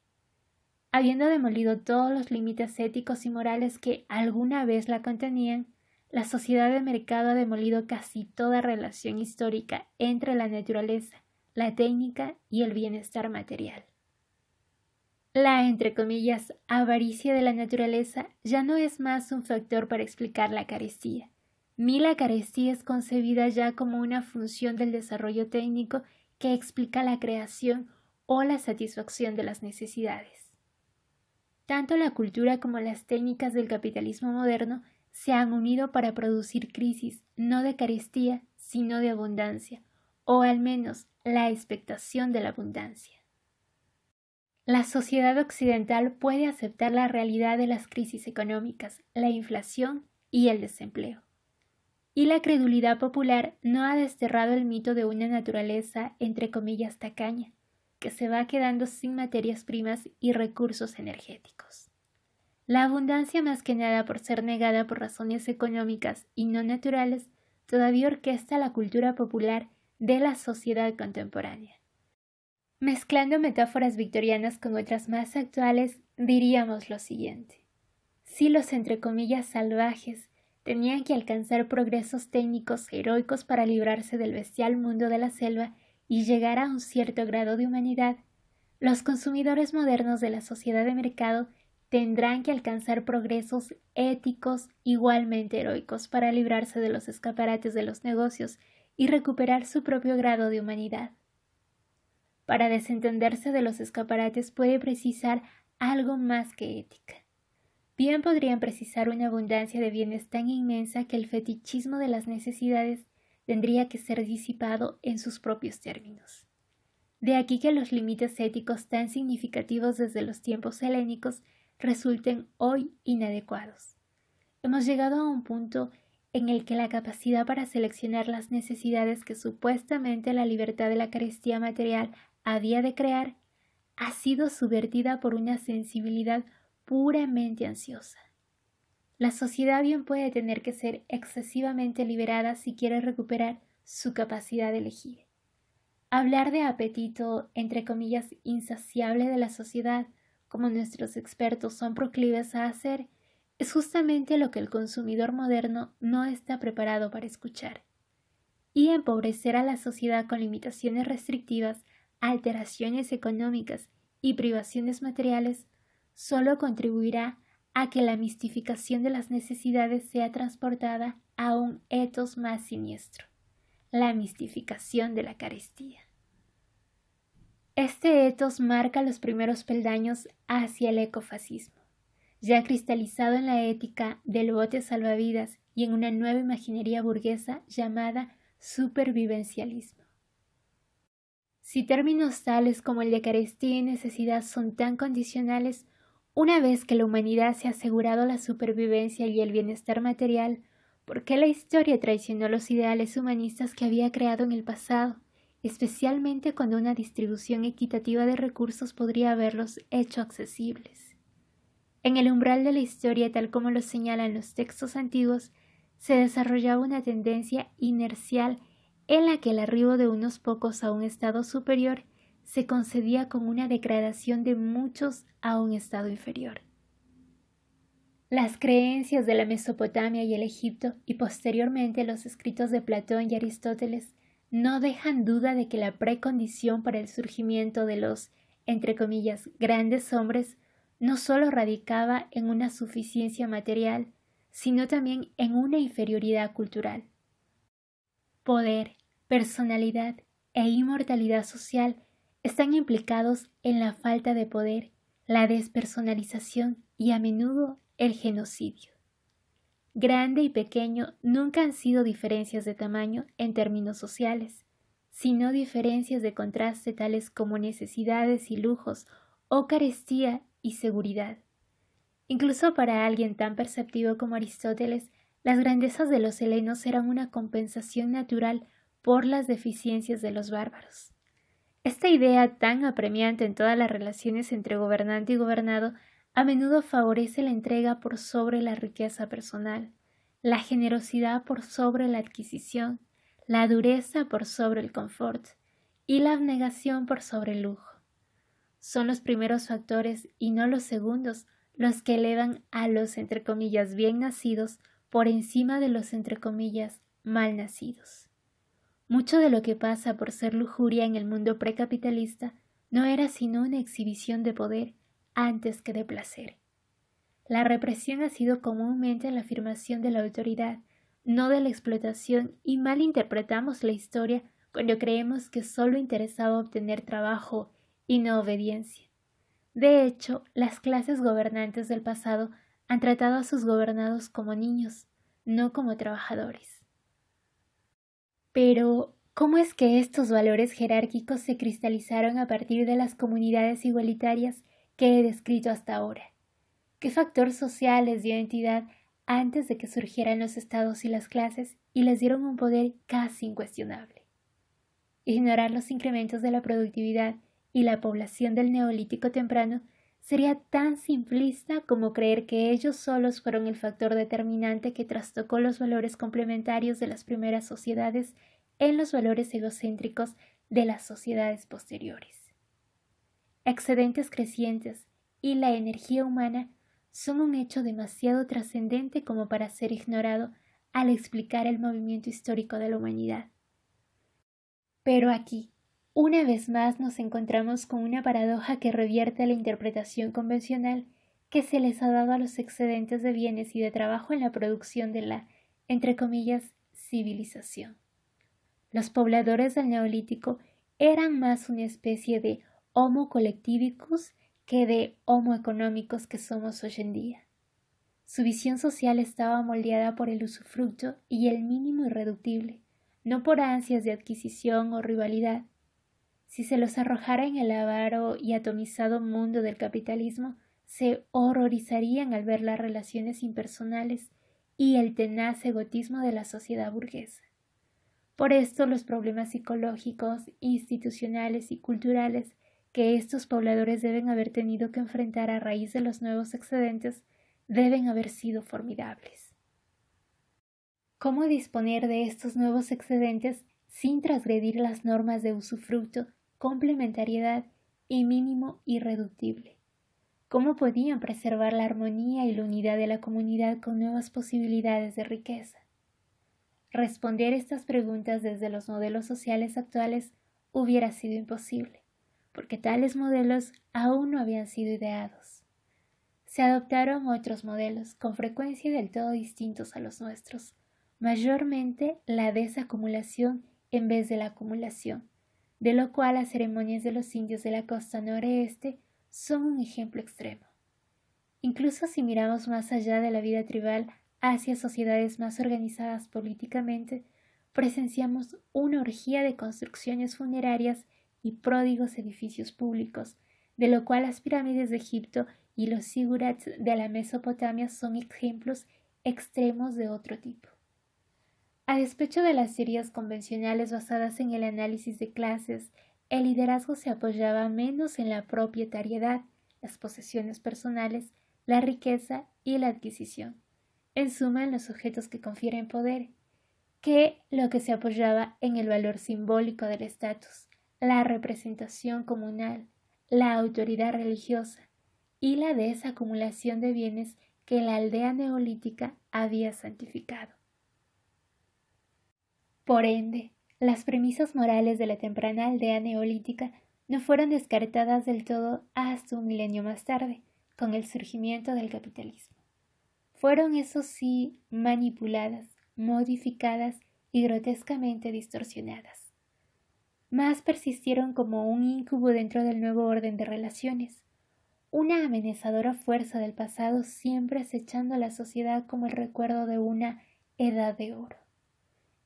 Habiendo demolido todos los límites éticos y morales que alguna vez la contenían, la sociedad de mercado ha demolido casi toda relación histórica entre la naturaleza, la técnica y el bienestar material. La, entre comillas, avaricia de la naturaleza ya no es más un factor para explicar la carestía, ni la carestía es concebida ya como una función del desarrollo técnico que explica la creación o la satisfacción de las necesidades. Tanto la cultura como las técnicas del capitalismo moderno se han unido para producir crisis no de carestía, sino de abundancia, o al menos la expectación de la abundancia. La sociedad occidental puede aceptar la realidad de las crisis económicas, la inflación y el desempleo. Y la credulidad popular no ha desterrado el mito de una naturaleza, entre comillas, tacaña, que se va quedando sin materias primas y recursos energéticos. La abundancia, más que nada por ser negada por razones económicas y no naturales, todavía orquesta la cultura popular de la sociedad contemporánea. Mezclando metáforas victorianas con otras más actuales, diríamos lo siguiente. Si los entre comillas salvajes tenían que alcanzar progresos técnicos heroicos para librarse del bestial mundo de la selva y llegar a un cierto grado de humanidad, los consumidores modernos de la sociedad de mercado tendrán que alcanzar progresos éticos igualmente heroicos para librarse de los escaparates de los negocios y recuperar su propio grado de humanidad. Para desentenderse de los escaparates puede precisar algo más que ética. Bien podrían precisar una abundancia de bienes tan inmensa que el fetichismo de las necesidades tendría que ser disipado en sus propios términos. De aquí que los límites éticos tan significativos desde los tiempos helénicos resulten hoy inadecuados. Hemos llegado a un punto en el que la capacidad para seleccionar las necesidades que supuestamente la libertad de la carestía material había de crear ha sido subvertida por una sensibilidad puramente ansiosa. La sociedad bien puede tener que ser excesivamente liberada si quiere recuperar su capacidad de elegir. Hablar de apetito, entre comillas, insaciable de la sociedad, como nuestros expertos son proclives a hacer, es justamente lo que el consumidor moderno no está preparado para escuchar. Y empobrecer a la sociedad con limitaciones restrictivas, alteraciones económicas y privaciones materiales solo contribuirá a que la mistificación de las necesidades sea transportada a un etos más siniestro, la mistificación de la carestía. Este etos marca los primeros peldaños hacia el ecofascismo, ya cristalizado en la ética del bote salvavidas y en una nueva imaginería burguesa llamada supervivencialismo. Si términos tales como el de carestía y necesidad son tan condicionales, una vez que la humanidad se ha asegurado la supervivencia y el bienestar material, ¿por qué la historia traicionó los ideales humanistas que había creado en el pasado, especialmente cuando una distribución equitativa de recursos podría haberlos hecho accesibles? En el umbral de la historia, tal como lo señalan los textos antiguos, se desarrollaba una tendencia inercial en la que el arribo de unos pocos a un estado superior se concedía con una degradación de muchos a un estado inferior. Las creencias de la Mesopotamia y el Egipto y posteriormente los escritos de Platón y Aristóteles no dejan duda de que la precondición para el surgimiento de los, entre comillas, grandes hombres no solo radicaba en una suficiencia material, sino también en una inferioridad cultural. Poder, personalidad e inmortalidad social están implicados en la falta de poder, la despersonalización y a menudo el genocidio. Grande y pequeño nunca han sido diferencias de tamaño en términos sociales, sino diferencias de contraste tales como necesidades y lujos o carestía y seguridad. Incluso para alguien tan perceptivo como Aristóteles, las grandezas de los helenos eran una compensación natural por las deficiencias de los bárbaros. Esta idea tan apremiante en todas las relaciones entre gobernante y gobernado a menudo favorece la entrega por sobre la riqueza personal, la generosidad por sobre la adquisición, la dureza por sobre el confort y la abnegación por sobre el lujo. Son los primeros factores y no los segundos los que elevan a los, entre comillas, bien nacidos por encima de los, entre comillas, mal nacidos. Mucho de lo que pasa por ser lujuria en el mundo precapitalista no era sino una exhibición de poder antes que de placer. La represión ha sido comúnmente la afirmación de la autoridad, no de la explotación, y mal interpretamos la historia cuando creemos que solo interesaba obtener trabajo y no obediencia. De hecho, las clases gobernantes del pasado han tratado a sus gobernados como niños, no como trabajadores. Pero, ¿cómo es que estos valores jerárquicos se cristalizaron a partir de las comunidades igualitarias que he descrito hasta ahora? ¿Qué factor social les dio entidad antes de que surgieran los estados y las clases y les dieron un poder casi incuestionable? Ignorar los incrementos de la productividad y la población del neolítico temprano sería tan simplista como creer que ellos solos fueron el factor determinante que trastocó los valores complementarios de las primeras sociedades en los valores egocéntricos de las sociedades posteriores. Excedentes crecientes y la energía humana son un hecho demasiado trascendente como para ser ignorado al explicar el movimiento histórico de la humanidad. Pero aquí, una vez más nos encontramos con una paradoja que revierte la interpretación convencional que se les ha dado a los excedentes de bienes y de trabajo en la producción de la, entre comillas, civilización. Los pobladores del Neolítico eran más una especie de Homo collectivicus que de Homo economicus que somos hoy en día. Su visión social estaba moldeada por el usufructo y el mínimo irreductible, no por ansias de adquisición o rivalidad. Si se los arrojara en el avaro y atomizado mundo del capitalismo, se horrorizarían al ver las relaciones impersonales y el tenaz egoísmo de la sociedad burguesa. Por esto, los problemas psicológicos, institucionales y culturales que estos pobladores deben haber tenido que enfrentar a raíz de los nuevos excedentes deben haber sido formidables. ¿Cómo disponer de estos nuevos excedentes sin transgredir las normas de usufructo, complementariedad y mínimo irreductible? ¿Cómo podían preservar la armonía y la unidad de la comunidad con nuevas posibilidades de riqueza? Responder estas preguntas desde los modelos sociales actuales hubiera sido imposible, porque tales modelos aún no habían sido ideados. Se adoptaron otros modelos, con frecuencia del todo distintos a los nuestros, mayormente la desacumulación en vez de la acumulación, de lo cual las ceremonias de los indios de la costa noreste son un ejemplo extremo. Incluso si miramos más allá de la vida tribal hacia sociedades más organizadas políticamente, presenciamos una orgía de construcciones funerarias y pródigos edificios públicos, de lo cual las pirámides de Egipto y los zigurats de la Mesopotamia son ejemplos extremos de otro tipo. A despecho de las teorías convencionales basadas en el análisis de clases, el liderazgo se apoyaba menos en la propietariedad, las posesiones personales, la riqueza y la adquisición, en suma en los sujetos que confieren poder, que lo que se apoyaba en el valor simbólico del estatus, la representación comunal, la autoridad religiosa y la desacumulación de bienes que la aldea neolítica había santificado. Por ende, las premisas morales de la temprana aldea neolítica no fueron descartadas del todo hasta un milenio más tarde, con el surgimiento del capitalismo. Fueron, eso sí, manipuladas, modificadas y grotescamente distorsionadas. Más persistieron como un incubo dentro del nuevo orden de relaciones, una amenazadora fuerza del pasado siempre acechando a la sociedad como el recuerdo de una edad de oro.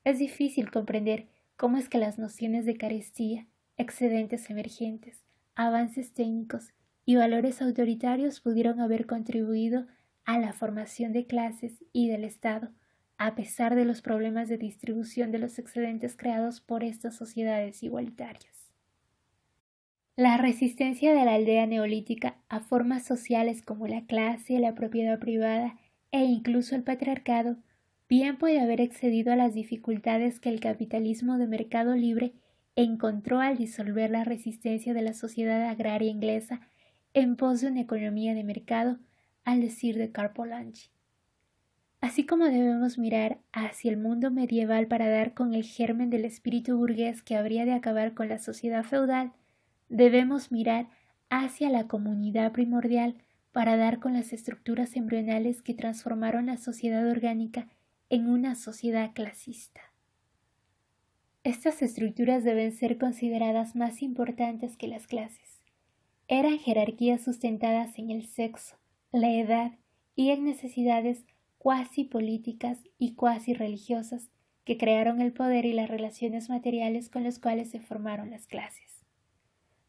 Es difícil comprender cómo es que las nociones de carestía, excedentes emergentes, avances técnicos y valores autoritarios pudieron haber contribuido a la formación de clases y del Estado, a pesar de los problemas de distribución de los excedentes creados por estas sociedades igualitarias. La resistencia de la aldea neolítica a formas sociales como la clase, la propiedad privada e incluso el patriarcado bien puede haber excedido a las dificultades que el capitalismo de mercado libre encontró al disolver la resistencia de la sociedad agraria inglesa en pos de una economía de mercado, al decir de Karl Polanyi. Así como debemos mirar hacia el mundo medieval para dar con el germen del espíritu burgués que habría de acabar con la sociedad feudal, debemos mirar hacia la comunidad primordial para dar con las estructuras embrionales que transformaron la sociedad orgánica en una sociedad clasista. Estas estructuras deben ser consideradas más importantes que las clases. Eran jerarquías sustentadas en el sexo, la edad y en necesidades cuasi políticas y cuasi religiosas que crearon el poder y las relaciones materiales con los cuales se formaron las clases.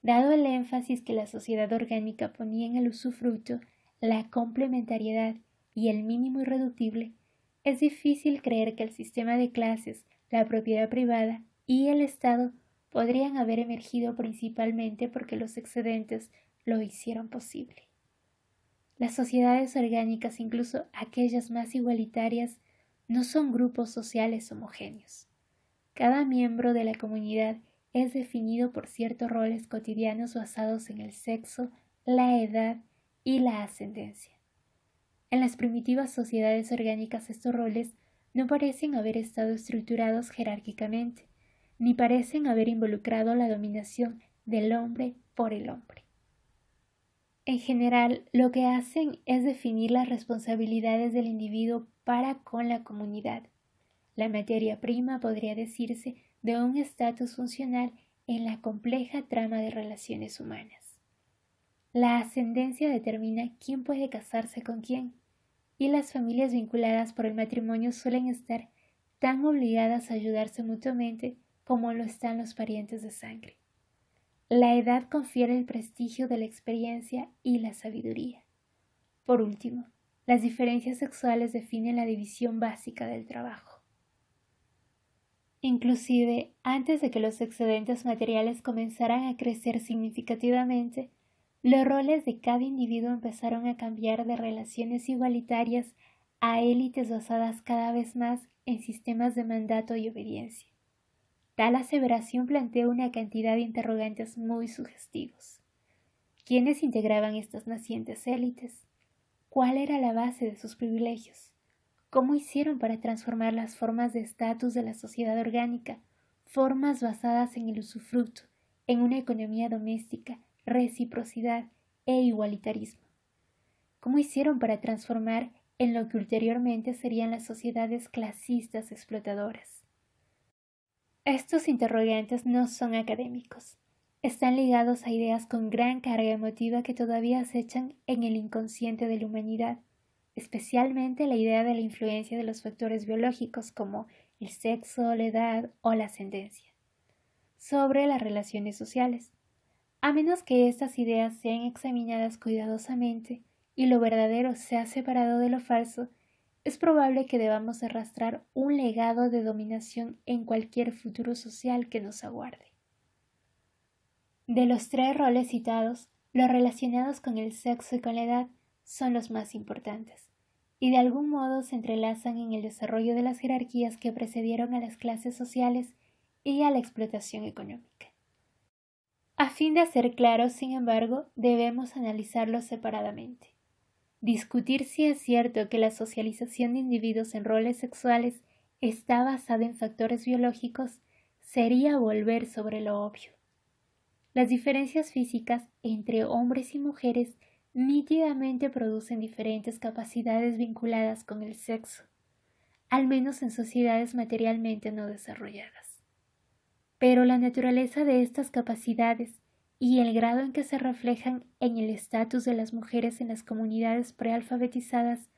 Dado el énfasis que la sociedad orgánica ponía en el usufructo, la complementariedad y el mínimo irreductible, es difícil creer que el sistema de clases, la propiedad privada y el Estado podrían haber emergido principalmente porque los excedentes lo hicieron posible. Las sociedades orgánicas, incluso aquellas más igualitarias, no son grupos sociales homogéneos. Cada miembro de la comunidad es definido por ciertos roles cotidianos basados en el sexo, la edad y la ascendencia. En las primitivas sociedades orgánicas estos roles no parecen haber estado estructurados jerárquicamente, ni parecen haber involucrado la dominación del hombre por el hombre. En general, lo que hacen es definir las responsabilidades del individuo para con la comunidad. La materia prima podría decirse de un estatus funcional en la compleja trama de relaciones humanas. La ascendencia determina quién puede casarse con quién, y las familias vinculadas por el matrimonio suelen estar tan obligadas a ayudarse mutuamente como lo están los parientes de sangre. La edad confiere el prestigio de la experiencia y la sabiduría. Por último, las diferencias sexuales definen la división básica del trabajo. Inclusive, antes de que los excedentes materiales comenzaran a crecer significativamente, los roles de cada individuo empezaron a cambiar de relaciones igualitarias a élites basadas cada vez más en sistemas de mandato y obediencia. Tal aseveración plantea una cantidad de interrogantes muy sugestivos. ¿Quiénes integraban estas nacientes élites? ¿Cuál era la base de sus privilegios? ¿Cómo hicieron para transformar las formas de estatus de la sociedad orgánica, formas basadas en el usufructo, en una economía doméstica, reciprocidad e igualitarismo? ¿Cómo hicieron para transformar en lo que ulteriormente serían las sociedades clasistas explotadoras? Estos interrogantes no son académicos. Están ligados a ideas con gran carga emotiva que todavía acechan en el inconsciente de la humanidad, especialmente la idea de la influencia de los factores biológicos como el sexo, la edad o la ascendencia, sobre las relaciones sociales. A menos que estas ideas sean examinadas cuidadosamente y lo verdadero sea separado de lo falso, es probable que debamos arrastrar un legado de dominación en cualquier futuro social que nos aguarde. De los tres roles citados, los relacionados con el sexo y con la edad son los más importantes, y de algún modo se entrelazan en el desarrollo de las jerarquías que precedieron a las clases sociales y a la explotación económica. A fin de ser claros, sin embargo, debemos analizarlos separadamente. Discutir si es cierto que la socialización de individuos en roles sexuales está basada en factores biológicos sería volver sobre lo obvio. Las diferencias físicas entre hombres y mujeres nítidamente producen diferentes capacidades vinculadas con el sexo, al menos en sociedades materialmente no desarrolladas. Pero la naturaleza de estas capacidades y el grado en que se reflejan en el estatus de las mujeres en las comunidades prealfabetizadas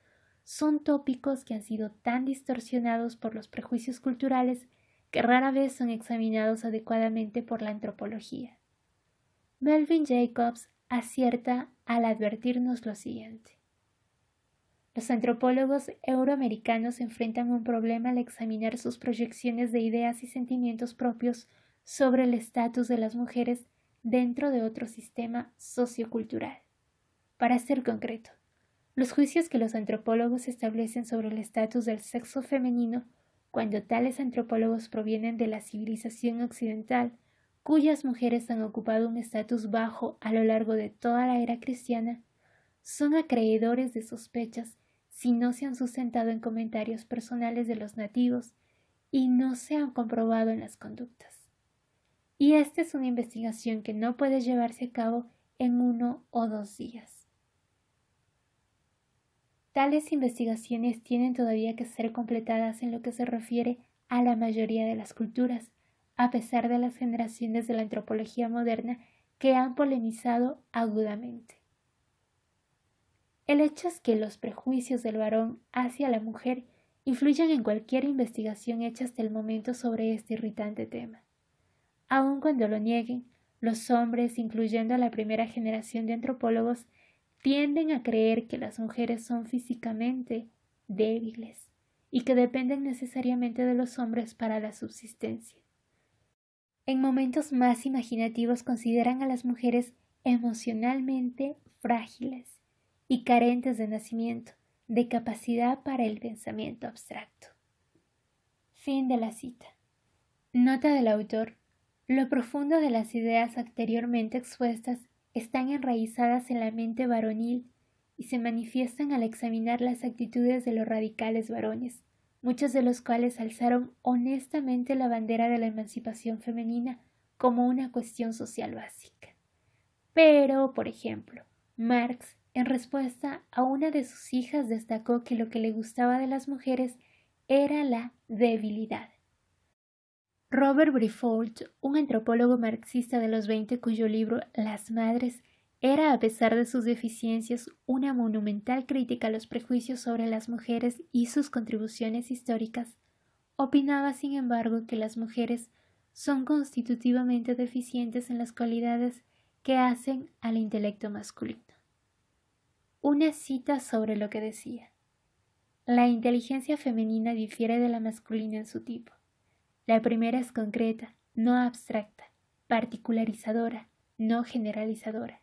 son tópicos que han sido tan distorsionados por los prejuicios culturales que rara vez son examinados adecuadamente por la antropología. Melvin Jacobs acierta al advertirnos lo siguiente. Los antropólogos euroamericanos enfrentan un problema al examinar sus proyecciones de ideas y sentimientos propios sobre el estatus de las mujeres dentro de otro sistema sociocultural. Para ser concreto, los juicios que los antropólogos establecen sobre el estatus del sexo femenino, cuando tales antropólogos provienen de la civilización occidental, cuyas mujeres han ocupado un estatus bajo a lo largo de toda la era cristiana, son acreedores de sospechas si no se han sustentado en comentarios personales de los nativos y no se han comprobado en las conductas. Y esta es una investigación que no puede llevarse a cabo en 1 o 2 días. Tales investigaciones tienen todavía que ser completadas en lo que se refiere a la mayoría de las culturas, a pesar de las generaciones de la antropología moderna que han polemizado agudamente. El hecho es que los prejuicios del varón hacia la mujer influyen en cualquier investigación hecha hasta el momento sobre este irritante tema. Aun cuando lo nieguen, los hombres, incluyendo a la primera generación de antropólogos, tienden a creer que las mujeres son físicamente débiles y que dependen necesariamente de los hombres para la subsistencia. En momentos más imaginativos consideran a las mujeres emocionalmente frágiles y carentes de nacimiento, de capacidad para el pensamiento abstracto. Fin de la cita. Nota del autor. Lo profundo de las ideas anteriormente expuestas están enraizadas en la mente varonil y se manifiestan al examinar las actitudes de los radicales varones, muchos de los cuales alzaron honestamente la bandera de la emancipación femenina como una cuestión social básica. Pero, por ejemplo, Marx, en respuesta a una de sus hijas, destacó que lo que le gustaba de las mujeres era la debilidad. Robert Briffault, un antropólogo marxista de los 20 cuyo libro Las Madres era, a pesar de sus deficiencias, una monumental crítica a los prejuicios sobre las mujeres y sus contribuciones históricas, opinaba, sin embargo, que las mujeres son constitutivamente deficientes en las cualidades que hacen al intelecto masculino. Una cita sobre lo que decía: la inteligencia femenina difiere de la masculina en su tipo. La primera es concreta, no abstracta, particularizadora, no generalizadora.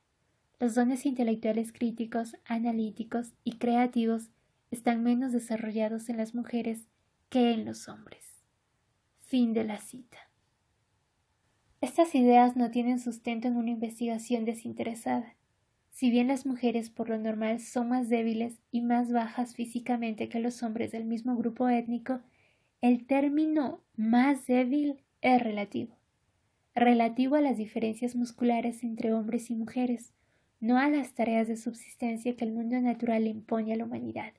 Los dones intelectuales críticos, analíticos y creativos están menos desarrollados en las mujeres que en los hombres. Fin de la cita. Estas ideas no tienen sustento en una investigación desinteresada. Si bien las mujeres por lo normal son más débiles y más bajas físicamente que los hombres del mismo grupo étnico, el término más débil es relativo a las diferencias musculares entre hombres y mujeres, no a las tareas de subsistencia que el mundo natural impone a la humanidad.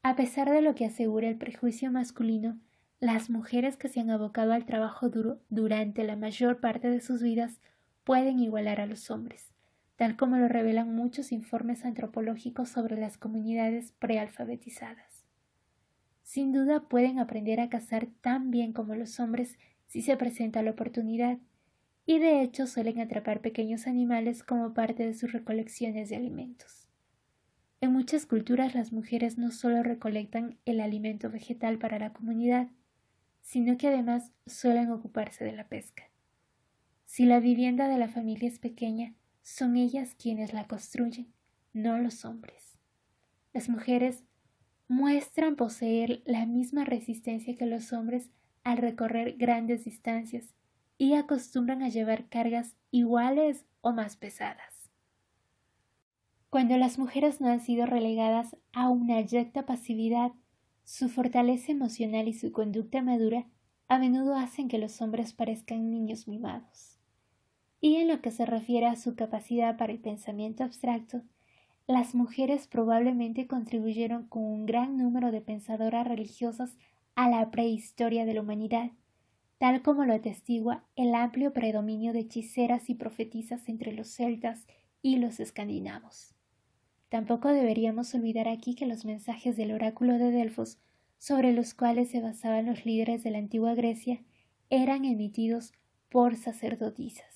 A pesar de lo que asegura el prejuicio masculino, las mujeres que se han abocado al trabajo duro durante la mayor parte de sus vidas pueden igualar a los hombres, tal como lo revelan muchos informes antropológicos sobre las comunidades prealfabetizadas. Sin duda pueden aprender a cazar tan bien como los hombres si se presenta la oportunidad, y de hecho suelen atrapar pequeños animales como parte de sus recolecciones de alimentos. En muchas culturas las mujeres no solo recolectan el alimento vegetal para la comunidad, sino que además suelen ocuparse de la pesca. Si la vivienda de la familia es pequeña, son ellas quienes la construyen, no los hombres. Las mujeres muestran poseer la misma resistencia que los hombres al recorrer grandes distancias y acostumbran a llevar cargas iguales o más pesadas. Cuando las mujeres no han sido relegadas a una abyecta pasividad, su fortaleza emocional y su conducta madura a menudo hacen que los hombres parezcan niños mimados. Y en lo que se refiere a su capacidad para el pensamiento abstracto, las mujeres probablemente contribuyeron con un gran número de pensadoras religiosas a la prehistoria de la humanidad, tal como lo atestigua el amplio predominio de hechiceras y profetisas entre los celtas y los escandinavos. Tampoco deberíamos olvidar aquí que los mensajes del oráculo de Delfos, sobre los cuales se basaban los líderes de la antigua Grecia, eran emitidos por sacerdotisas.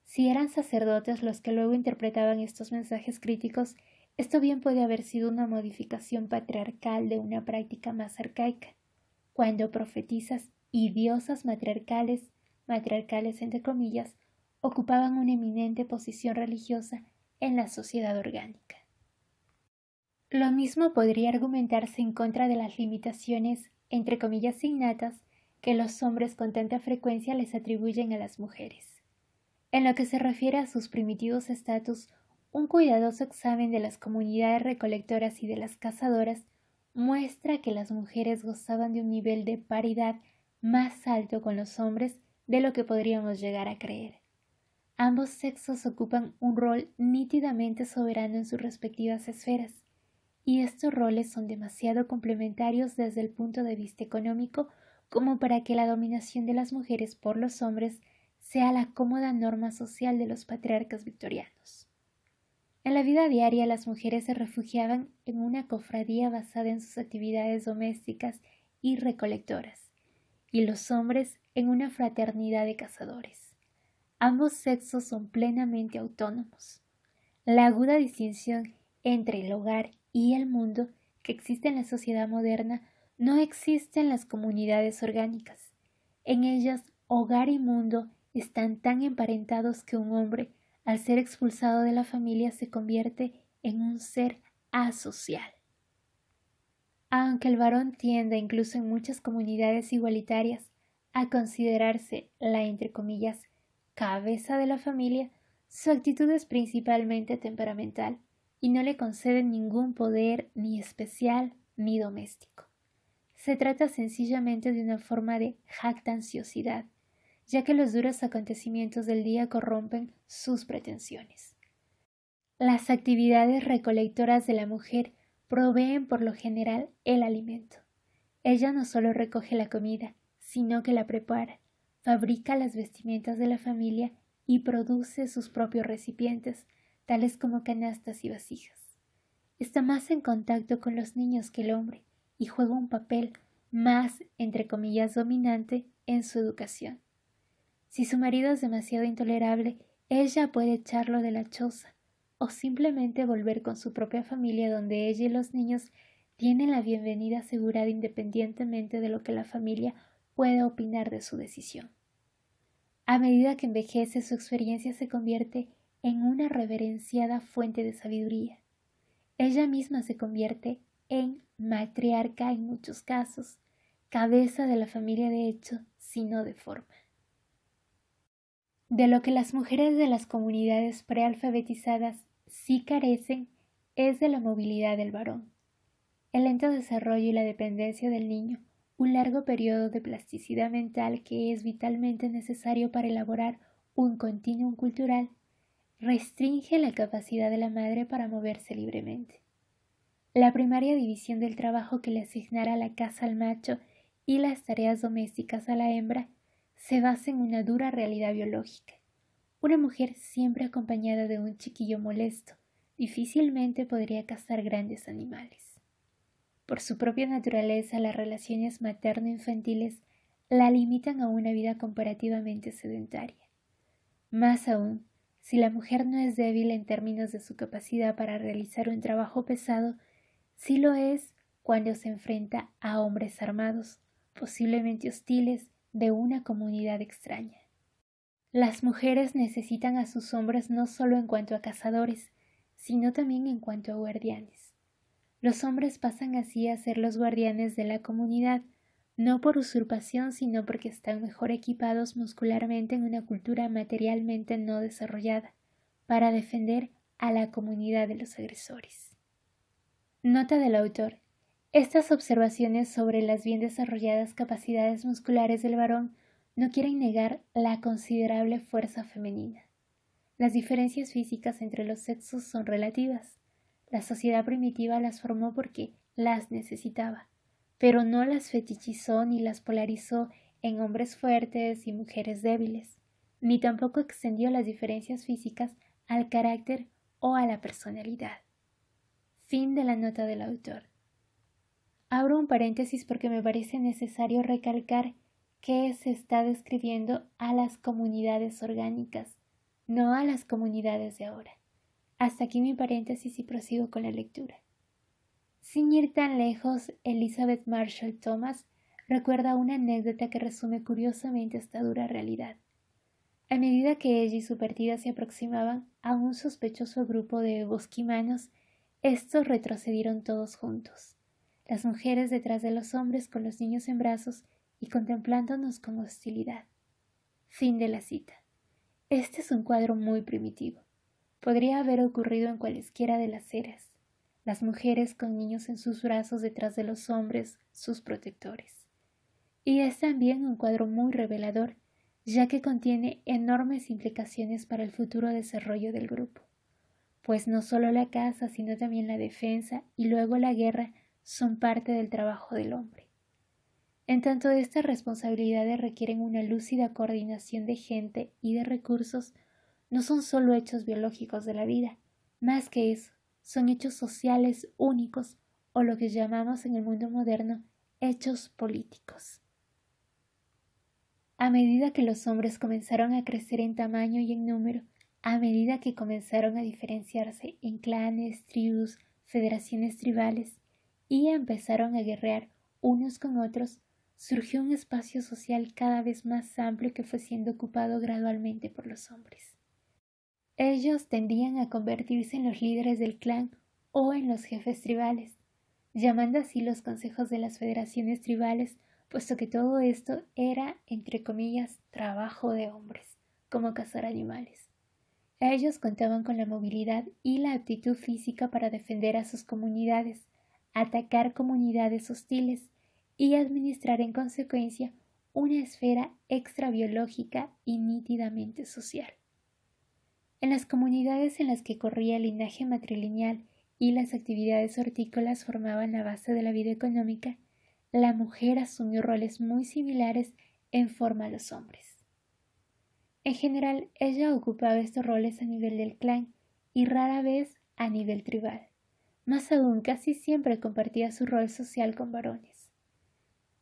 Si eran sacerdotes los que luego interpretaban estos mensajes críticos, esto bien puede haber sido una modificación patriarcal de una práctica más arcaica, cuando profetisas y diosas matriarcales entre comillas, ocupaban una eminente posición religiosa en la sociedad orgánica. Lo mismo podría argumentarse en contra de las limitaciones, entre comillas innatas, que los hombres con tanta frecuencia les atribuyen a las mujeres. En lo que se refiere a sus primitivos estatus, Un cuidadoso examen de las comunidades recolectoras y de las cazadoras muestra que las mujeres gozaban de un nivel de paridad más alto con los hombres de lo que podríamos llegar a creer. Ambos sexos ocupan un rol nítidamente soberano en sus respectivas esferas, y estos roles son demasiado complementarios desde el punto de vista económico como para que la dominación de las mujeres por los hombres sea la cómoda norma social de los patriarcas victorianos. En la vida diaria las mujeres se refugiaban en una cofradía basada en sus actividades domésticas y recolectoras, y los hombres en una fraternidad de cazadores. Ambos sexos son plenamente autónomos. La aguda distinción entre el hogar y el mundo que existe en la sociedad moderna no existe en las comunidades orgánicas. En ellas, hogar y mundo están tan emparentados que un hombre, al ser expulsado de la familia, se convierte en un ser asocial. Aunque el varón tienda, incluso en muchas comunidades igualitarias, a considerarse la, entre comillas, cabeza de la familia, su actitud es principalmente temperamental y no le conceden ningún poder ni especial ni doméstico. Se trata sencillamente de una forma de jactanciosidad, ya que los duros acontecimientos del día corrompen sus pretensiones. Las actividades recolectoras de la mujer proveen por lo general el alimento. Ella no solo recoge la comida, sino que la prepara, fabrica las vestimentas de la familia y produce sus propios recipientes, tales como canastas y vasijas. Está más en contacto con los niños que el hombre y juega un papel más, entre comillas, dominante en su educación. Si su marido es demasiado intolerable, ella puede echarlo de la choza o simplemente volver con su propia familia donde ella y los niños tienen la bienvenida asegurada independientemente de lo que la familia pueda opinar de su decisión. A medida que envejece, su experiencia se convierte en una reverenciada fuente de sabiduría. Ella misma se convierte en matriarca en muchos casos, cabeza de la familia de hecho, sino de forma. De lo que las mujeres de las comunidades prealfabetizadas sí carecen es de la movilidad del varón, el lento desarrollo y la dependencia del niño, un largo periodo de plasticidad mental que es vitalmente necesario para elaborar un continuum cultural, restringe la capacidad de la madre para moverse libremente. La primaria división del trabajo que le asignara la casa al macho y las tareas domésticas a la hembra se basa en una dura realidad biológica. Una mujer siempre acompañada de un chiquillo molesto difícilmente podría cazar grandes animales. Por su propia naturaleza, las relaciones materno-infantiles la limitan a una vida comparativamente sedentaria. Más aún, si la mujer no es débil en términos de su capacidad para realizar un trabajo pesado, sí lo es cuando se enfrenta a hombres armados, posiblemente hostiles, de una comunidad extraña. Las mujeres necesitan a sus hombres no solo en cuanto a cazadores, sino también en cuanto a guardianes. Los hombres pasan así a ser los guardianes de la comunidad, no por usurpación, sino porque están mejor equipados muscularmente en una cultura materialmente no desarrollada, para defender a la comunidad de los agresores. Nota del autor. Estas observaciones sobre las bien desarrolladas capacidades musculares del varón no quieren negar la considerable fuerza femenina. Las diferencias físicas entre los sexos son relativas. La sociedad primitiva las formó porque las necesitaba, pero no las fetichizó ni las polarizó en hombres fuertes y mujeres débiles, ni tampoco extendió las diferencias físicas al carácter o a la personalidad. Fin de la nota del autor. Abro un paréntesis porque me parece necesario recalcar que se está describiendo a las comunidades orgánicas, no a las comunidades de ahora. Hasta aquí mi paréntesis y prosigo con la lectura. Sin ir tan lejos, Elizabeth Marshall Thomas recuerda una anécdota que resume curiosamente esta dura realidad. A medida que ella y su partida se aproximaban a un sospechoso grupo de bosquimanos, estos retrocedieron todos juntos, las mujeres detrás de los hombres con los niños en brazos y contemplándonos con hostilidad. Fin de la cita. Este es un cuadro muy primitivo. podría haber ocurrido en cualesquiera de las eras, las mujeres con niños en sus brazos detrás de los hombres, sus protectores. Y es también un cuadro muy revelador, ya que contiene enormes implicaciones para el futuro desarrollo del grupo, pues no solo la caza, sino también la defensa y luego la guerra son parte del trabajo del hombre. En tanto estas responsabilidades requieren una lúcida coordinación de gente y de recursos, no son solo hechos biológicos de la vida, más que eso, son hechos sociales únicos o lo que llamamos en el mundo moderno hechos políticos. A medida que los hombres comenzaron a crecer en tamaño y en número, a medida que comenzaron a diferenciarse en clanes, tribus, federaciones tribales y empezaron a guerrear unos con otros, surgió un espacio social cada vez más amplio que fue siendo ocupado gradualmente por los hombres. Ellos tendían a convertirse en los líderes del clan o en los jefes tribales, llamando así los consejos de las federaciones tribales, puesto que todo esto era, entre comillas, trabajo de hombres, como cazar animales. Ellos contaban con la movilidad y la aptitud física para defender a sus comunidades, atacar comunidades hostiles y administrar en consecuencia una esfera extrabiológica y nítidamente social. En las comunidades en las que corría el linaje matrilineal y las actividades hortícolas formaban la base de la vida económica, la mujer asumió roles muy similares en forma a los hombres. En general, ella ocupaba estos roles a nivel del clan y rara vez a nivel tribal. Más aún, casi siempre compartía su rol social con varones.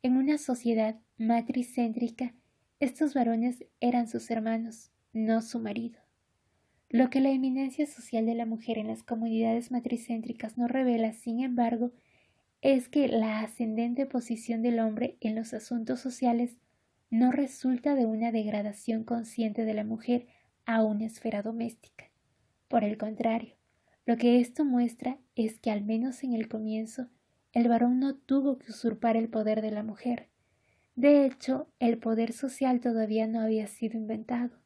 En una sociedad matricéntrica, estos varones eran sus hermanos, no su marido. Lo que la eminencia social de la mujer en las comunidades matricéntricas no revela, sin embargo, es que la ascendente posición del hombre en los asuntos sociales no resulta de una degradación consciente de la mujer a una esfera doméstica. Por el contrario, lo que esto muestra es que al menos en el comienzo, el varón no tuvo que usurpar el poder de la mujer. De hecho, el poder social todavía no había sido inventado.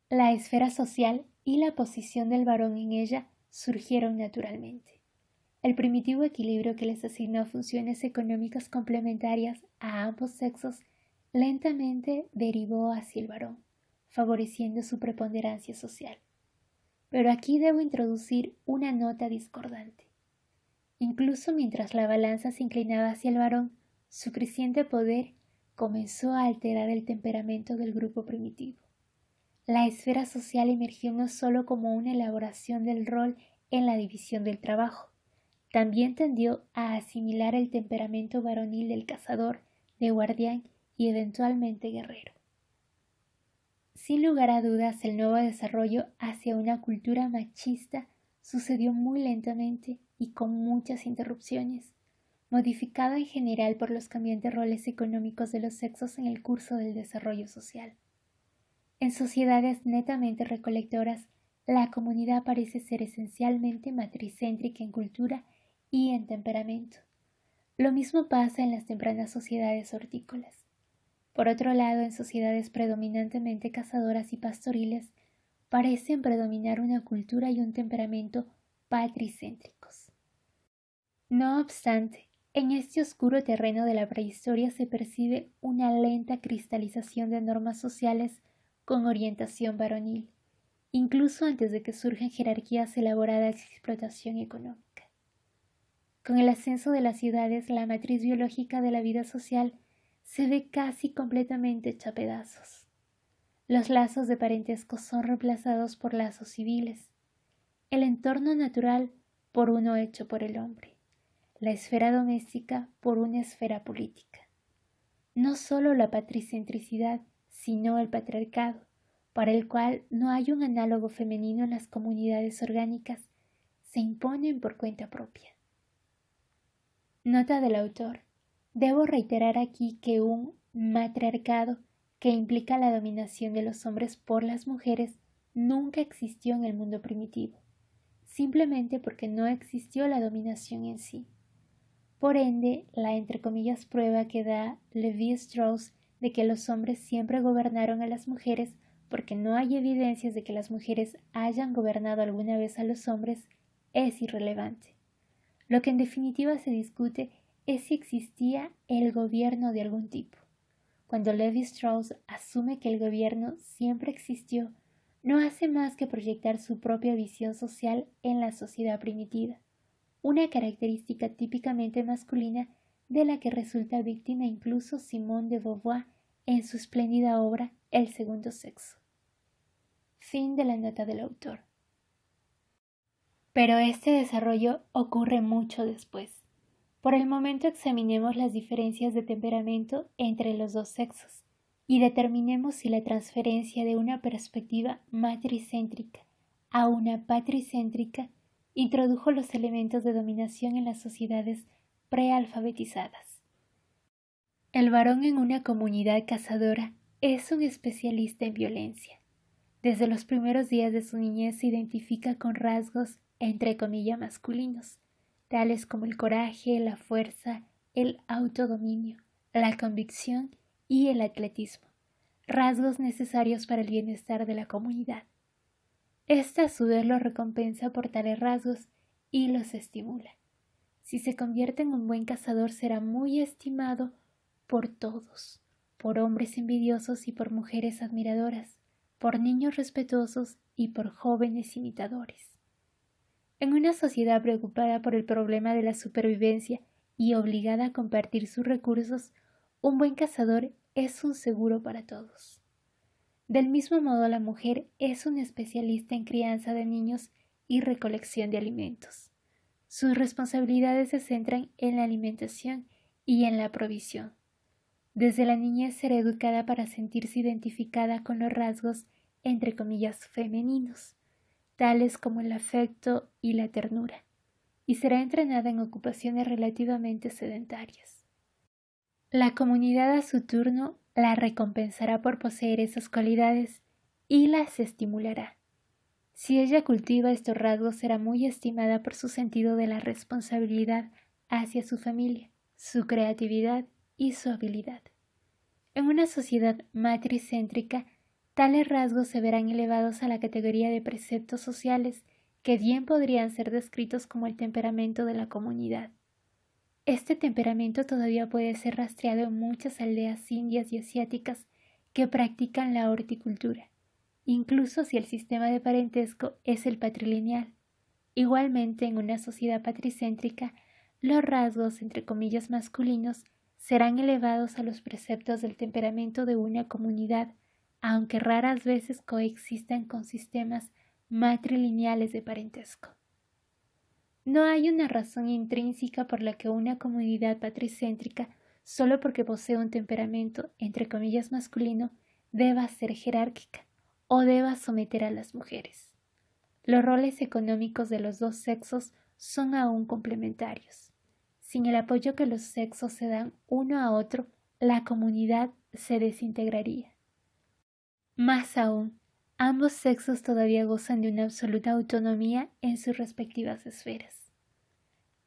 La esfera social y la posición del varón en ella surgieron naturalmente. El primitivo equilibrio que les asignó funciones económicas complementarias a ambos sexos lentamente derivó hacia el varón, favoreciendo su preponderancia social. Pero aquí debo introducir una nota discordante. Incluso mientras la balanza se inclinaba hacia el varón, su creciente poder comenzó a alterar el temperamento del grupo primitivo. La esfera social emergió no solo como una elaboración del rol en la división del trabajo, también tendió a asimilar el temperamento varonil del cazador, de guardián y eventualmente guerrero. Sin lugar a dudas, el nuevo desarrollo hacia una cultura machista sucedió muy lentamente y con muchas interrupciones, modificado en general por los cambiantes roles económicos de los sexos en el curso del desarrollo social. En sociedades netamente recolectoras, la comunidad parece ser esencialmente matricéntrica en cultura y en temperamento. Lo mismo pasa en las tempranas sociedades hortícolas. Por otro lado, en sociedades predominantemente cazadoras y pastoriles, parecen predominar una cultura y un temperamento patricéntricos. No obstante, en este oscuro terreno de la prehistoria se percibe una lenta cristalización de normas sociales con orientación varonil, incluso antes de que surjan jerarquías elaboradas de explotación económica. Con el ascenso de las ciudades, la matriz biológica de la vida social se ve casi completamente hecha a pedazos. Los lazos de parentesco son reemplazados por lazos civiles, el entorno natural por uno hecho por el hombre, la esfera doméstica por una esfera política. No solo la patricentricidad, sino el patriarcado, para el cual no hay un análogo femenino en las comunidades orgánicas, se imponen por cuenta propia. Nota del autor. Debo reiterar aquí que un matriarcado que implica la dominación de los hombres por las mujeres nunca existió en el mundo primitivo, simplemente porque no existió la dominación en sí. Por ende, la entre comillas prueba que da Levi-Strauss de que los hombres siempre gobernaron a las mujeres porque no hay evidencias de que las mujeres hayan gobernado alguna vez a los hombres, es irrelevante. Lo que en definitiva se discute es si existía el gobierno de algún tipo. Cuando Levi Strauss asume que el gobierno siempre existió, no hace más que proyectar su propia visión social en la sociedad primitiva, una característica típicamente masculina de la que resulta víctima incluso Simone de Beauvoir en su espléndida obra El segundo sexo. Fin de la nota del autor. Pero este desarrollo ocurre mucho después. Por el momento examinemos las diferencias de temperamento entre los dos sexos y determinemos si la transferencia de una perspectiva matricéntrica a una patricéntrica introdujo los elementos de dominación en las sociedades prealfabetizadas. El varón en una comunidad cazadora es un especialista en violencia. Desde los primeros días de su niñez se identifica con rasgos entre comillas masculinos, tales como el coraje, la fuerza, el autodominio, la convicción y el atletismo, rasgos necesarios para el bienestar de la comunidad. Esta a su vez lo recompensa por tales rasgos y los estimula. Si se convierte en un buen cazador será muy estimado por todos, por hombres envidiosos y por mujeres admiradoras, por niños respetuosos y por jóvenes imitadores. En una sociedad preocupada por el problema de la supervivencia y obligada a compartir sus recursos, un buen cazador es un seguro para todos. Del mismo modo, la mujer es una especialista en crianza de niños y recolección de alimentos. Sus responsabilidades se centran en la alimentación y en la provisión. Desde la niñez será educada para sentirse identificada con los rasgos, entre comillas, femeninos, tales como el afecto y la ternura, y será entrenada en ocupaciones relativamente sedentarias. La comunidad a su turno la recompensará por poseer esas cualidades y las estimulará. Si ella cultiva estos rasgos será muy estimada por su sentido de la responsabilidad hacia su familia, su creatividad y su habilidad. En una sociedad matricéntrica, tales rasgos se verán elevados a la categoría de preceptos sociales que bien podrían ser descritos como el temperamento de la comunidad. Este temperamento todavía puede ser rastreado en muchas aldeas indias y asiáticas que practican la horticultura, incluso si el sistema de parentesco es el patrilineal. Igualmente, en una sociedad patricéntrica, los rasgos, entre comillas, masculinos serán elevados a los preceptos del temperamento de una comunidad, aunque raras veces coexistan con sistemas matrilineales de parentesco. No hay una razón intrínseca por la que una comunidad patricéntrica, solo porque posee un temperamento, entre comillas, masculino, deba ser jerárquica o deba someter a las mujeres. Los roles económicos de los dos sexos son aún complementarios. Sin el apoyo que los sexos se dan uno a otro, la comunidad se desintegraría. Más aún, ambos sexos todavía gozan de una absoluta autonomía en sus respectivas esferas.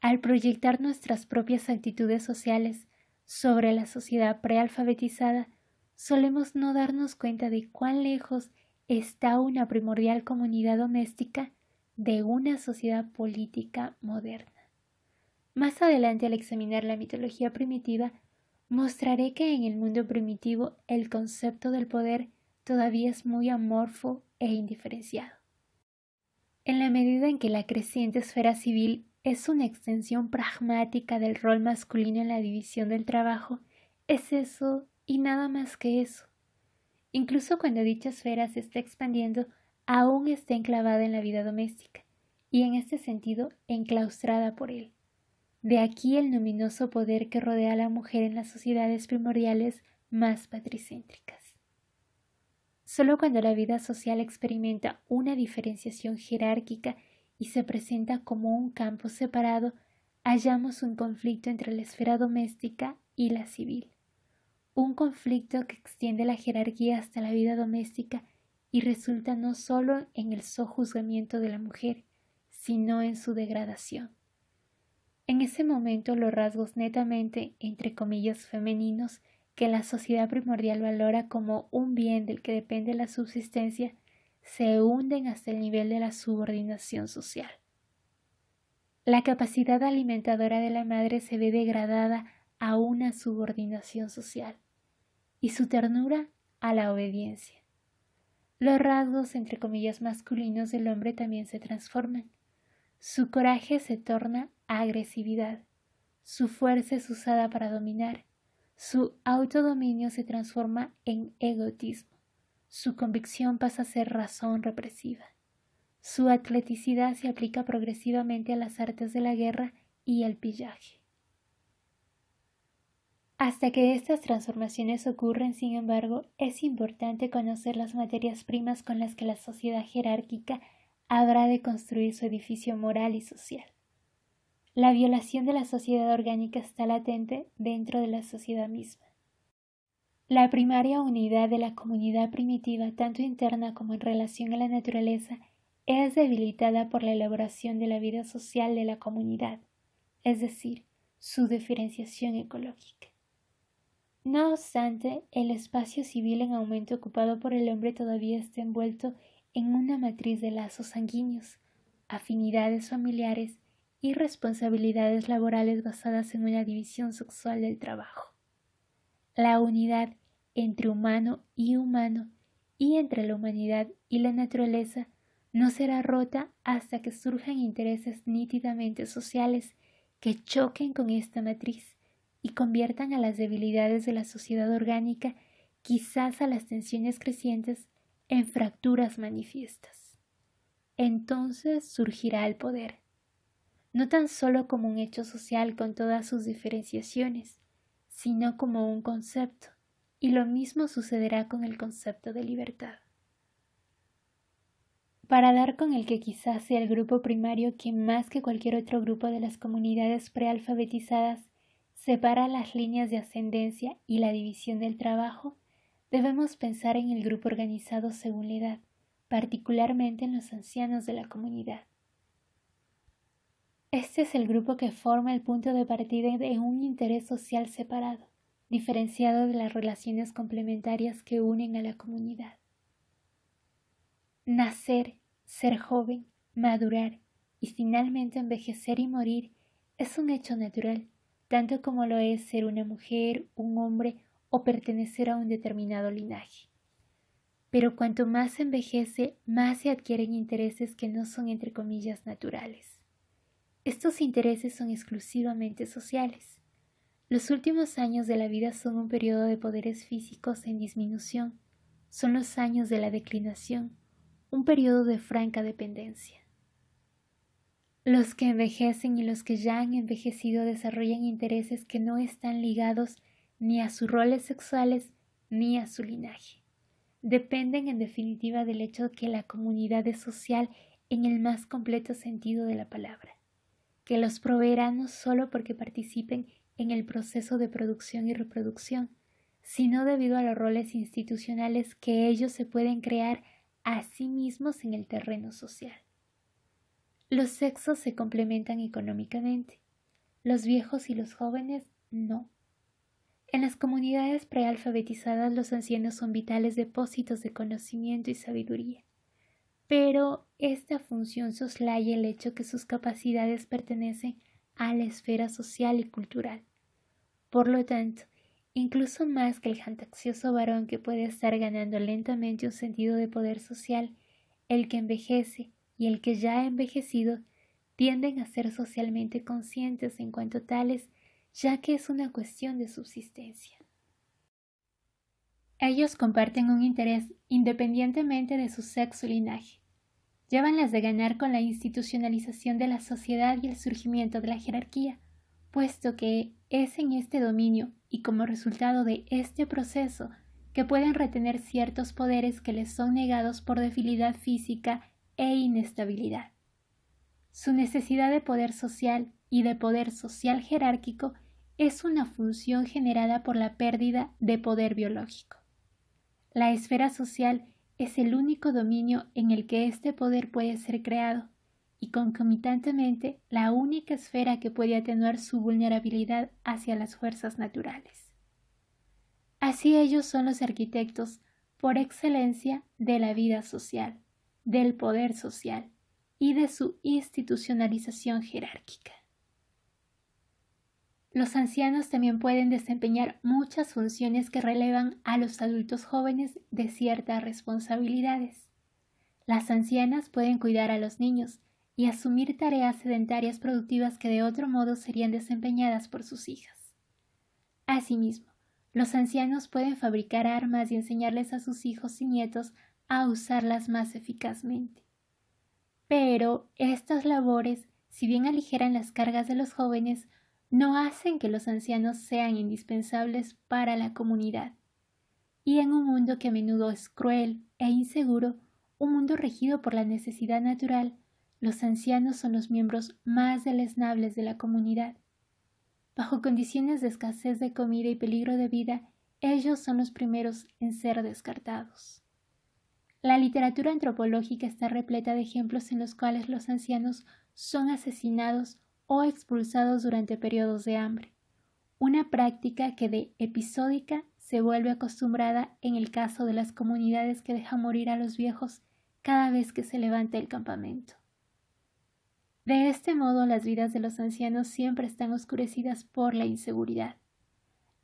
Al proyectar nuestras propias actitudes sociales sobre la sociedad prealfabetizada, solemos no darnos cuenta de cuán lejos está una primordial comunidad doméstica de una sociedad política moderna. Más adelante, al examinar la mitología primitiva, mostraré que en el mundo primitivo el concepto del poder todavía es muy amorfo e indiferenciado. En la medida en que la creciente esfera civil es una extensión pragmática del rol masculino en la división del trabajo, es eso y nada más que eso. Incluso cuando dicha esfera se está expandiendo, aún está enclavada en la vida doméstica, y en este sentido enclaustrada por él. De aquí el luminoso poder que rodea a la mujer en las sociedades primordiales más patricéntricas. Solo cuando la vida social experimenta una diferenciación jerárquica y se presenta como un campo separado, hallamos un conflicto entre la esfera doméstica y la civil. Un conflicto que extiende la jerarquía hasta la vida doméstica y resulta no solo en el sojuzgamiento de la mujer, sino en su degradación. En ese momento los rasgos netamente, entre comillas, femeninos que la sociedad primordial valora como un bien del que depende la subsistencia, se hunden hasta el nivel de la subordinación social. La capacidad alimentadora de la madre se ve degradada a una subordinación social y su ternura a la obediencia. Los rasgos, entre comillas, masculinos del hombre también se transforman. Su coraje se torna agresividad, su fuerza es usada para dominar, su autodominio se transforma en egotismo, su convicción pasa a ser razón represiva. Su atleticidad se aplica progresivamente a las artes de la guerra y el pillaje. Hasta que estas transformaciones ocurren, sin embargo, es importante conocer las materias primas con las que la sociedad jerárquica habrá de construir su edificio moral y social. La violación de la sociedad orgánica está latente dentro de la sociedad misma. La primaria unidad de la comunidad primitiva, tanto interna como en relación a la naturaleza, es debilitada por la elaboración de la vida social de la comunidad, es decir, su diferenciación ecológica. No obstante, el espacio civil en aumento ocupado por el hombre todavía está envuelto en una matriz de lazos sanguíneos, afinidades familiares y responsabilidades laborales basadas en una división sexual del trabajo. La unidad entre humano y entre la humanidad y la naturaleza no será rota hasta que surjan intereses nítidamente sociales que choquen con esta matriz y conviertan a las debilidades de la sociedad orgánica, quizás a las tensiones crecientes, en fracturas manifiestas. Entonces surgirá el poder, no tan solo como un hecho social con todas sus diferenciaciones, sino como un concepto, y lo mismo sucederá con el concepto de libertad. Para dar con el que quizás sea el grupo primario que más que cualquier otro grupo de las comunidades prealfabetizadas separa las líneas de ascendencia y la división del trabajo, debemos pensar en el grupo organizado según la edad, particularmente en los ancianos de la comunidad. Este es el grupo que forma el punto de partida de un interés social separado, diferenciado de las relaciones complementarias que unen a la comunidad. Nacer, ser joven, madurar y finalmente envejecer y morir es un hecho natural, tanto como lo es ser una mujer, un hombre o pertenecer a un determinado linaje. Pero cuanto más se envejece, más se adquieren intereses que no son entre comillas naturales. Estos intereses son exclusivamente sociales. Los últimos años de la vida son un periodo de poderes físicos en disminución, son los años de la declinación, un periodo de franca dependencia. Los que envejecen y los que ya han envejecido desarrollan intereses que no están ligados ni a sus roles sexuales ni a su linaje. Dependen en definitiva del hecho de que la comunidad es social en el más completo sentido de la palabra, que los proveerá no solo porque participen en el proceso de producción y reproducción, sino debido a los roles institucionales que ellos se pueden crear a sí mismos en el terreno social. Los sexos se complementan económicamente, los viejos y los jóvenes no. En las comunidades prealfabetizadas los ancianos son vitales depósitos de conocimiento y sabiduría, pero esta función soslaya el hecho que sus capacidades pertenecen a la esfera social y cultural. Por lo tanto, incluso más que el jactancioso varón que puede estar ganando lentamente un sentido de poder social, el que envejece y el que ya ha envejecido tienden a ser socialmente conscientes en cuanto tales, ya que es una cuestión de subsistencia. Ellos comparten un interés independientemente de su sexo y linaje. Llevan las de ganar con la institucionalización de la sociedad y el surgimiento de la jerarquía, puesto que es en este dominio y como resultado de este proceso que pueden retener ciertos poderes que les son negados por debilidad física e inestabilidad. Su necesidad de poder social y de poder social jerárquico es una función generada por la pérdida de poder biológico. La esfera social es el único dominio en el que este poder puede ser creado y concomitantemente la única esfera que puede atenuar su vulnerabilidad hacia las fuerzas naturales. Así ellos son los arquitectos por excelencia de la vida social, del poder social y de su institucionalización jerárquica. Los ancianos también pueden desempeñar muchas funciones que relevan a los adultos jóvenes de ciertas responsabilidades. Las ancianas pueden cuidar a los niños y asumir tareas sedentarias productivas que de otro modo serían desempeñadas por sus hijas. Asimismo, los ancianos pueden fabricar armas y enseñarles a sus hijos y nietos a usarlas más eficazmente. Pero estas labores, si bien aligeran las cargas de los jóvenes, no hacen que los ancianos sean indispensables para la comunidad. Y en un mundo que a menudo es cruel e inseguro, un mundo regido por la necesidad natural, los ancianos son los miembros más deleznables de la comunidad. Bajo condiciones de escasez de comida y peligro de vida, ellos son los primeros en ser descartados. La literatura antropológica está repleta de ejemplos en los cuales los ancianos son asesinados o expulsados durante periodos de hambre, una práctica que de episódica se vuelve acostumbrada en el caso de las comunidades que dejan morir a los viejos cada vez que se levanta el campamento. De este modo, las vidas de los ancianos siempre están oscurecidas por la inseguridad.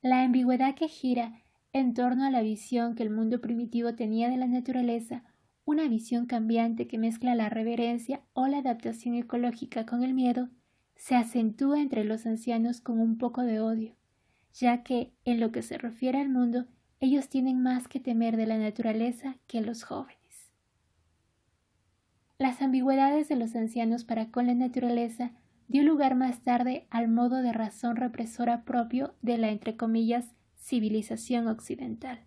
La ambigüedad que gira en torno a la visión que el mundo primitivo tenía de la naturaleza, una visión cambiante que mezcla la reverencia o la adaptación ecológica con el miedo, se acentúa entre los ancianos con un poco de odio, ya que, en lo que se refiere al mundo, ellos tienen más que temer de la naturaleza que los jóvenes. Las ambigüedades de los ancianos para con la naturaleza dio lugar más tarde al modo de razón represora propio de la, entre comillas, civilización occidental.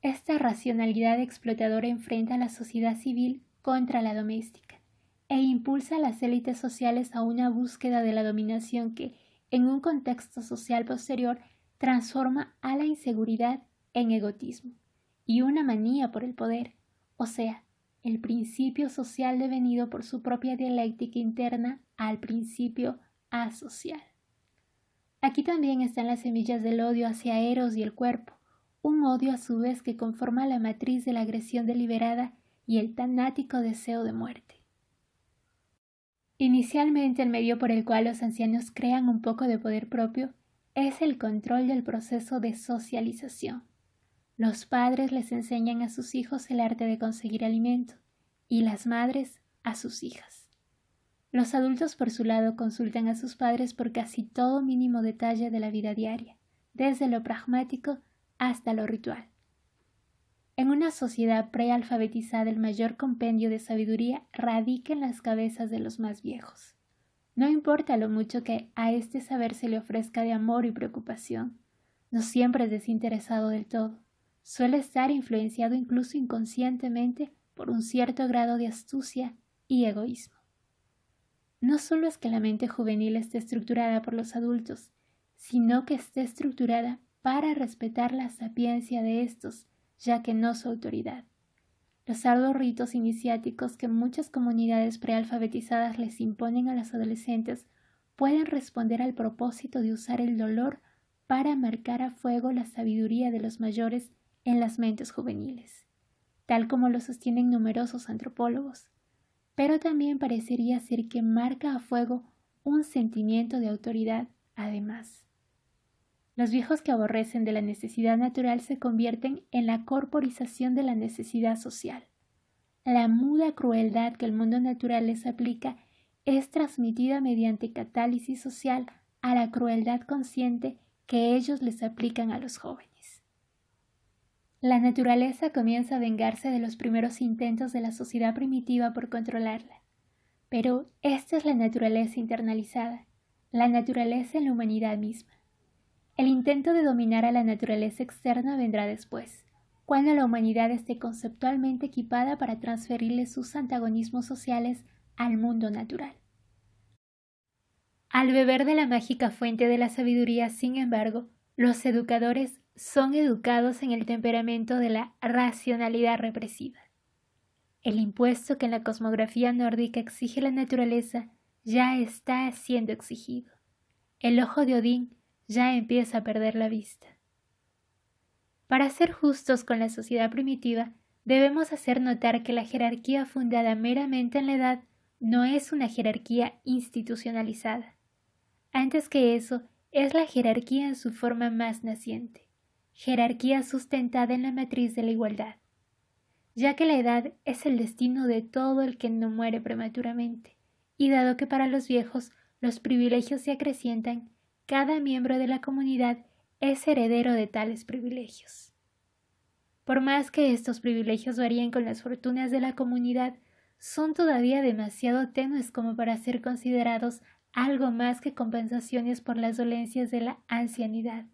Esta racionalidad explotadora enfrenta a la sociedad civil contra la doméstica e impulsa a las élites sociales a una búsqueda de la dominación que, en un contexto social posterior, transforma a la inseguridad en egotismo y una manía por el poder, o sea, el principio social devenido por su propia dialéctica interna al principio asocial. Aquí también están las semillas del odio hacia Eros y el cuerpo, un odio a su vez que conforma la matriz de la agresión deliberada y el tanático deseo de muerte. Inicialmente, el medio por el cual los ancianos crean un poco de poder propio es el control del proceso de socialización. Los padres les enseñan a sus hijos el arte de conseguir alimento y las madres a sus hijas. Los adultos por su lado consultan a sus padres por casi todo mínimo detalle de la vida diaria, desde lo pragmático hasta lo ritual. En una sociedad prealfabetizada, el mayor compendio de sabiduría radica en las cabezas de los más viejos. No importa lo mucho que a este saber se le ofrezca de amor y preocupación, no siempre es desinteresado del todo. Suele estar influenciado incluso inconscientemente por un cierto grado de astucia y egoísmo. No solo es que la mente juvenil esté estructurada por los adultos, sino que esté estructurada para respetar la sapiencia de estos, ya que no su autoridad. Los arduos ritos iniciáticos que muchas comunidades prealfabetizadas les imponen a los adolescentes pueden responder al propósito de usar el dolor para marcar a fuego la sabiduría de los mayores en las mentes juveniles, tal como lo sostienen numerosos antropólogos. Pero también parecería ser que marca a fuego un sentimiento de autoridad además. Los viejos que aborrecen de la necesidad natural se convierten en la corporización de la necesidad social. La muda crueldad que el mundo natural les aplica es transmitida mediante catálisis social a la crueldad consciente que ellos les aplican a los jóvenes. La naturaleza comienza a vengarse de los primeros intentos de la sociedad primitiva por controlarla. Pero esta es la naturaleza internalizada, la naturaleza en la humanidad misma. El intento de dominar a la naturaleza externa vendrá después, cuando la humanidad esté conceptualmente equipada para transferirle sus antagonismos sociales al mundo natural. Al beber de la mágica fuente de la sabiduría, sin embargo, los educadores son educados en el temperamento de la racionalidad represiva. El impuesto que en la cosmografía nórdica exige la naturaleza ya está siendo exigido. El ojo de Odín ya empieza a perder la vista. Para ser justos con la sociedad primitiva, debemos hacer notar que la jerarquía fundada meramente en la edad no es una jerarquía institucionalizada. Antes que eso, es la jerarquía en su forma más naciente, jerarquía sustentada en la matriz de la igualdad, ya que la edad es el destino de todo el que no muere prematuramente, y dado que para los viejos los privilegios se acrecientan, cada miembro de la comunidad es heredero de tales privilegios. Por más que estos privilegios varíen con las fortunas de la comunidad, son todavía demasiado tenues como para ser considerados algo más que compensaciones por las dolencias de la ancianidad.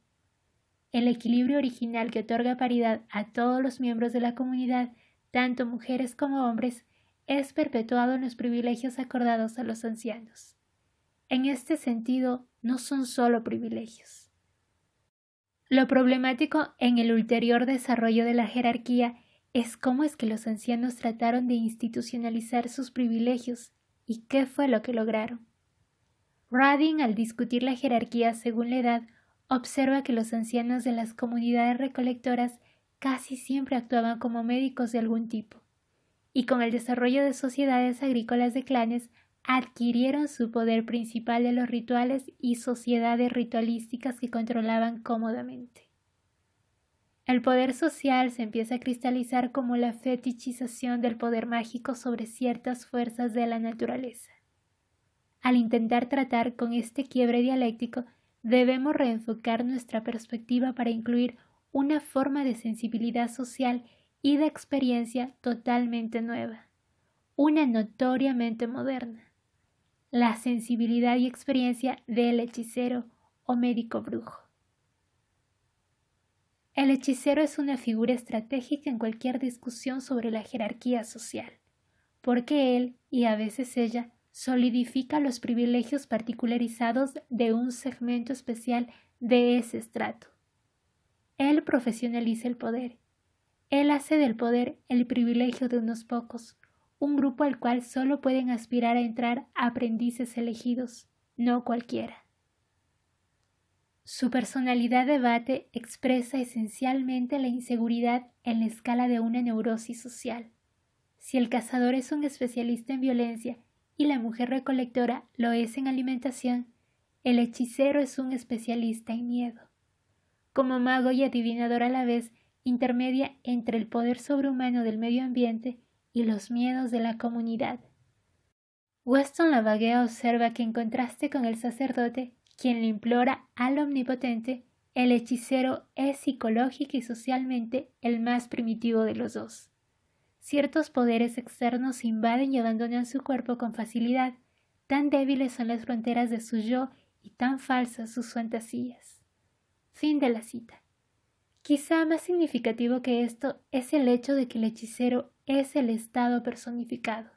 El equilibrio original que otorga paridad a todos los miembros de la comunidad, tanto mujeres como hombres, es perpetuado en los privilegios acordados a los ancianos. En este sentido, no son solo privilegios. Lo problemático en el ulterior desarrollo de la jerarquía es cómo es que los ancianos trataron de institucionalizar sus privilegios y qué fue lo que lograron. Radin, al discutir la jerarquía según la edad, observa que los ancianos de las comunidades recolectoras casi siempre actuaban como médicos de algún tipo, y con el desarrollo de sociedades agrícolas de clanes adquirieron su poder principal de los rituales y sociedades ritualísticas que controlaban cómodamente. El poder social se empieza a cristalizar como la fetichización del poder mágico sobre ciertas fuerzas de la naturaleza. Al intentar tratar con este quiebre dialéctico, debemos reenfocar nuestra perspectiva para incluir una forma de sensibilidad social y de experiencia totalmente nueva, una notoriamente moderna, la sensibilidad y experiencia del hechicero o médico brujo. El hechicero es una figura estratégica en cualquier discusión sobre la jerarquía social, porque él, y a veces ella, solidifica los privilegios particularizados de un segmento especial de ese estrato. Él profesionaliza el poder. Él hace del poder el privilegio de unos pocos, un grupo al cual solo pueden aspirar a entrar aprendices elegidos, no cualquiera. Su personalidad debate expresa esencialmente la inseguridad en la escala de una neurosis social. Si el cazador es un especialista en violencia y la mujer recolectora lo es en alimentación, el hechicero es un especialista en miedo. Como mago y adivinador a la vez, intermedia entre el poder sobrehumano del medio ambiente y los miedos de la comunidad. Weston Lavague observa que en contraste con el sacerdote, quien le implora al omnipotente, el hechicero es psicológica y socialmente el más primitivo de los dos. Ciertos poderes externos invaden y abandonan su cuerpo con facilidad, tan débiles son las fronteras de su yo y tan falsas sus fantasías. Fin de la cita. Quizá más significativo que esto es el hecho de que el hechicero es el estado personificado.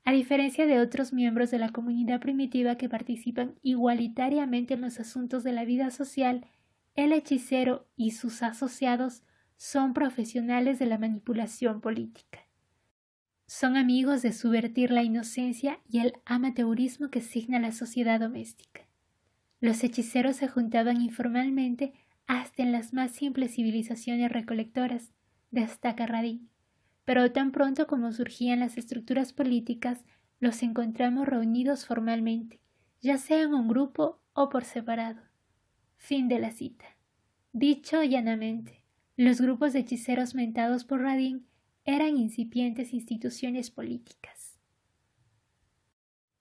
A diferencia de otros miembros de la comunidad primitiva que participan igualitariamente en los asuntos de la vida social, el hechicero y sus asociados son profesionales de la manipulación política. Son amigos de subvertir la inocencia y el amateurismo que signa la sociedad doméstica. Los hechiceros se juntaban informalmente hasta en las más simples civilizaciones recolectoras, destaca Radin, pero tan pronto como surgían las estructuras políticas, los encontramos reunidos formalmente, ya sea en un grupo o por separado. Fin de la cita. Dicho llanamente, los grupos de hechiceros mentados por Radin eran incipientes instituciones políticas.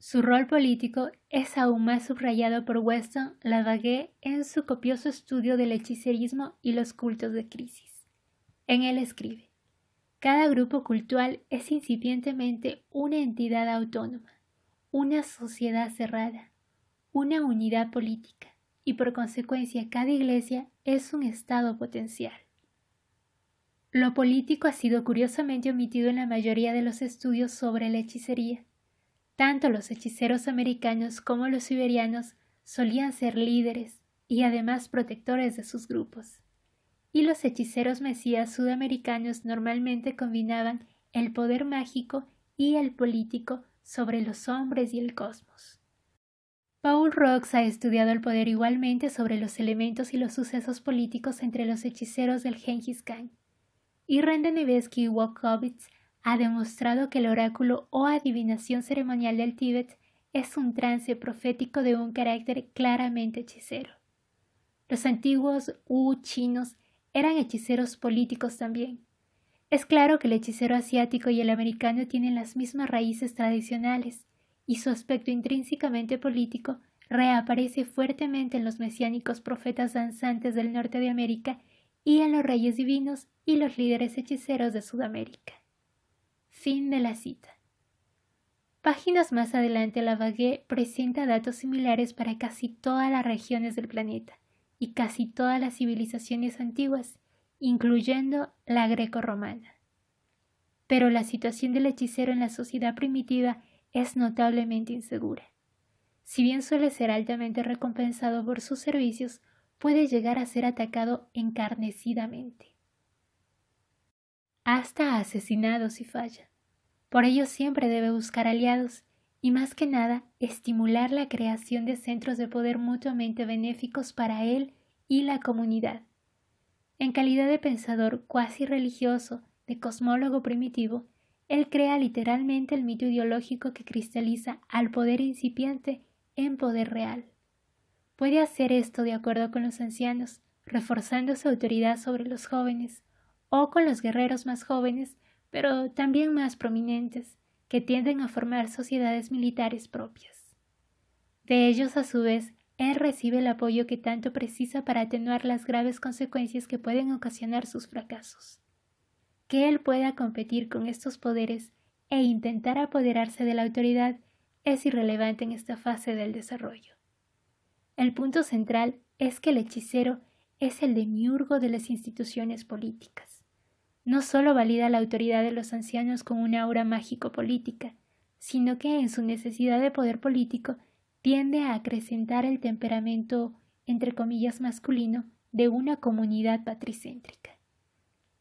Su rol político es aún más subrayado por Weston Lavague en su copioso estudio del hechicerismo y los cultos de crisis. En él escribe: cada grupo cultural es incipientemente una entidad autónoma, una sociedad cerrada, una unidad política, y por consecuencia cada iglesia es un estado potencial. Lo político ha sido curiosamente omitido en la mayoría de los estudios sobre la hechicería. Tanto los hechiceros americanos como los siberianos solían ser líderes y además protectores de sus grupos. Y los hechiceros mesías sudamericanos normalmente combinaban el poder mágico y el político sobre los hombres y el cosmos. Paul Rox ha estudiado el poder igualmente sobre los elementos y los sucesos políticos entre los hechiceros del Gengis Khan, y Renda Nevesky y Wolkowitz ha demostrado que el oráculo o adivinación ceremonial del Tíbet es un trance profético de un carácter claramente hechicero. Los antiguos chinos eran hechiceros políticos también. Es claro que el hechicero asiático y el americano tienen las mismas raíces tradicionales, y su aspecto intrínsecamente político reaparece fuertemente en los mesiánicos profetas danzantes del norte de América y en los reyes divinos y los líderes hechiceros de Sudamérica. Fin de la cita. Páginas más adelante, Lavague presenta datos similares para casi todas las regiones del planeta y casi todas las civilizaciones antiguas, incluyendo la grecorromana. Pero la situación del hechicero en la sociedad primitiva es notablemente insegura. Si bien suele ser altamente recompensado por sus servicios, puede llegar a ser atacado encarnecidamente, hasta asesinado si falla. Por ello siempre debe buscar aliados y, más que nada, estimular la creación de centros de poder mutuamente benéficos para él y la comunidad. En calidad de pensador cuasi religioso, de cosmólogo primitivo, él crea literalmente el mito ideológico que cristaliza al poder incipiente en poder real. Puede hacer esto de acuerdo con los ancianos, reforzando su autoridad sobre los jóvenes, o con los guerreros más jóvenes, pero también más prominentes, que tienden a formar sociedades militares propias. De ellos, a su vez, él recibe el apoyo que tanto precisa para atenuar las graves consecuencias que pueden ocasionar sus fracasos. Que él pueda competir con estos poderes e intentar apoderarse de la autoridad es irrelevante en esta fase del desarrollo. El punto central es que el hechicero es el demiurgo de las instituciones políticas. No solo valida la autoridad de los ancianos con una aura mágico-política, sino que en su necesidad de poder político tiende a acrecentar el temperamento, entre comillas, masculino de una comunidad patricéntrica.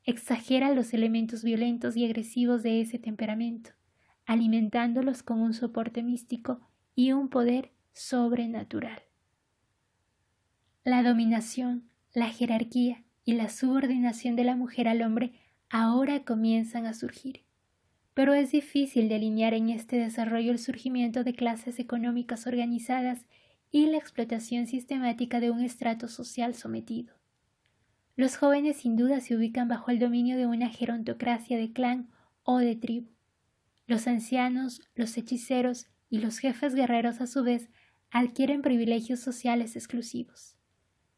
Exagera los elementos violentos y agresivos de ese temperamento, alimentándolos con un soporte místico y un poder sobrenatural. La dominación, la jerarquía y la subordinación de la mujer al hombre ahora comienzan a surgir, pero es difícil delinear en este desarrollo el surgimiento de clases económicas organizadas y la explotación sistemática de un estrato social sometido. Los jóvenes sin duda se ubican bajo el dominio de una gerontocracia de clan o de tribu. Los ancianos, los hechiceros y los jefes guerreros a su vez adquieren privilegios sociales exclusivos.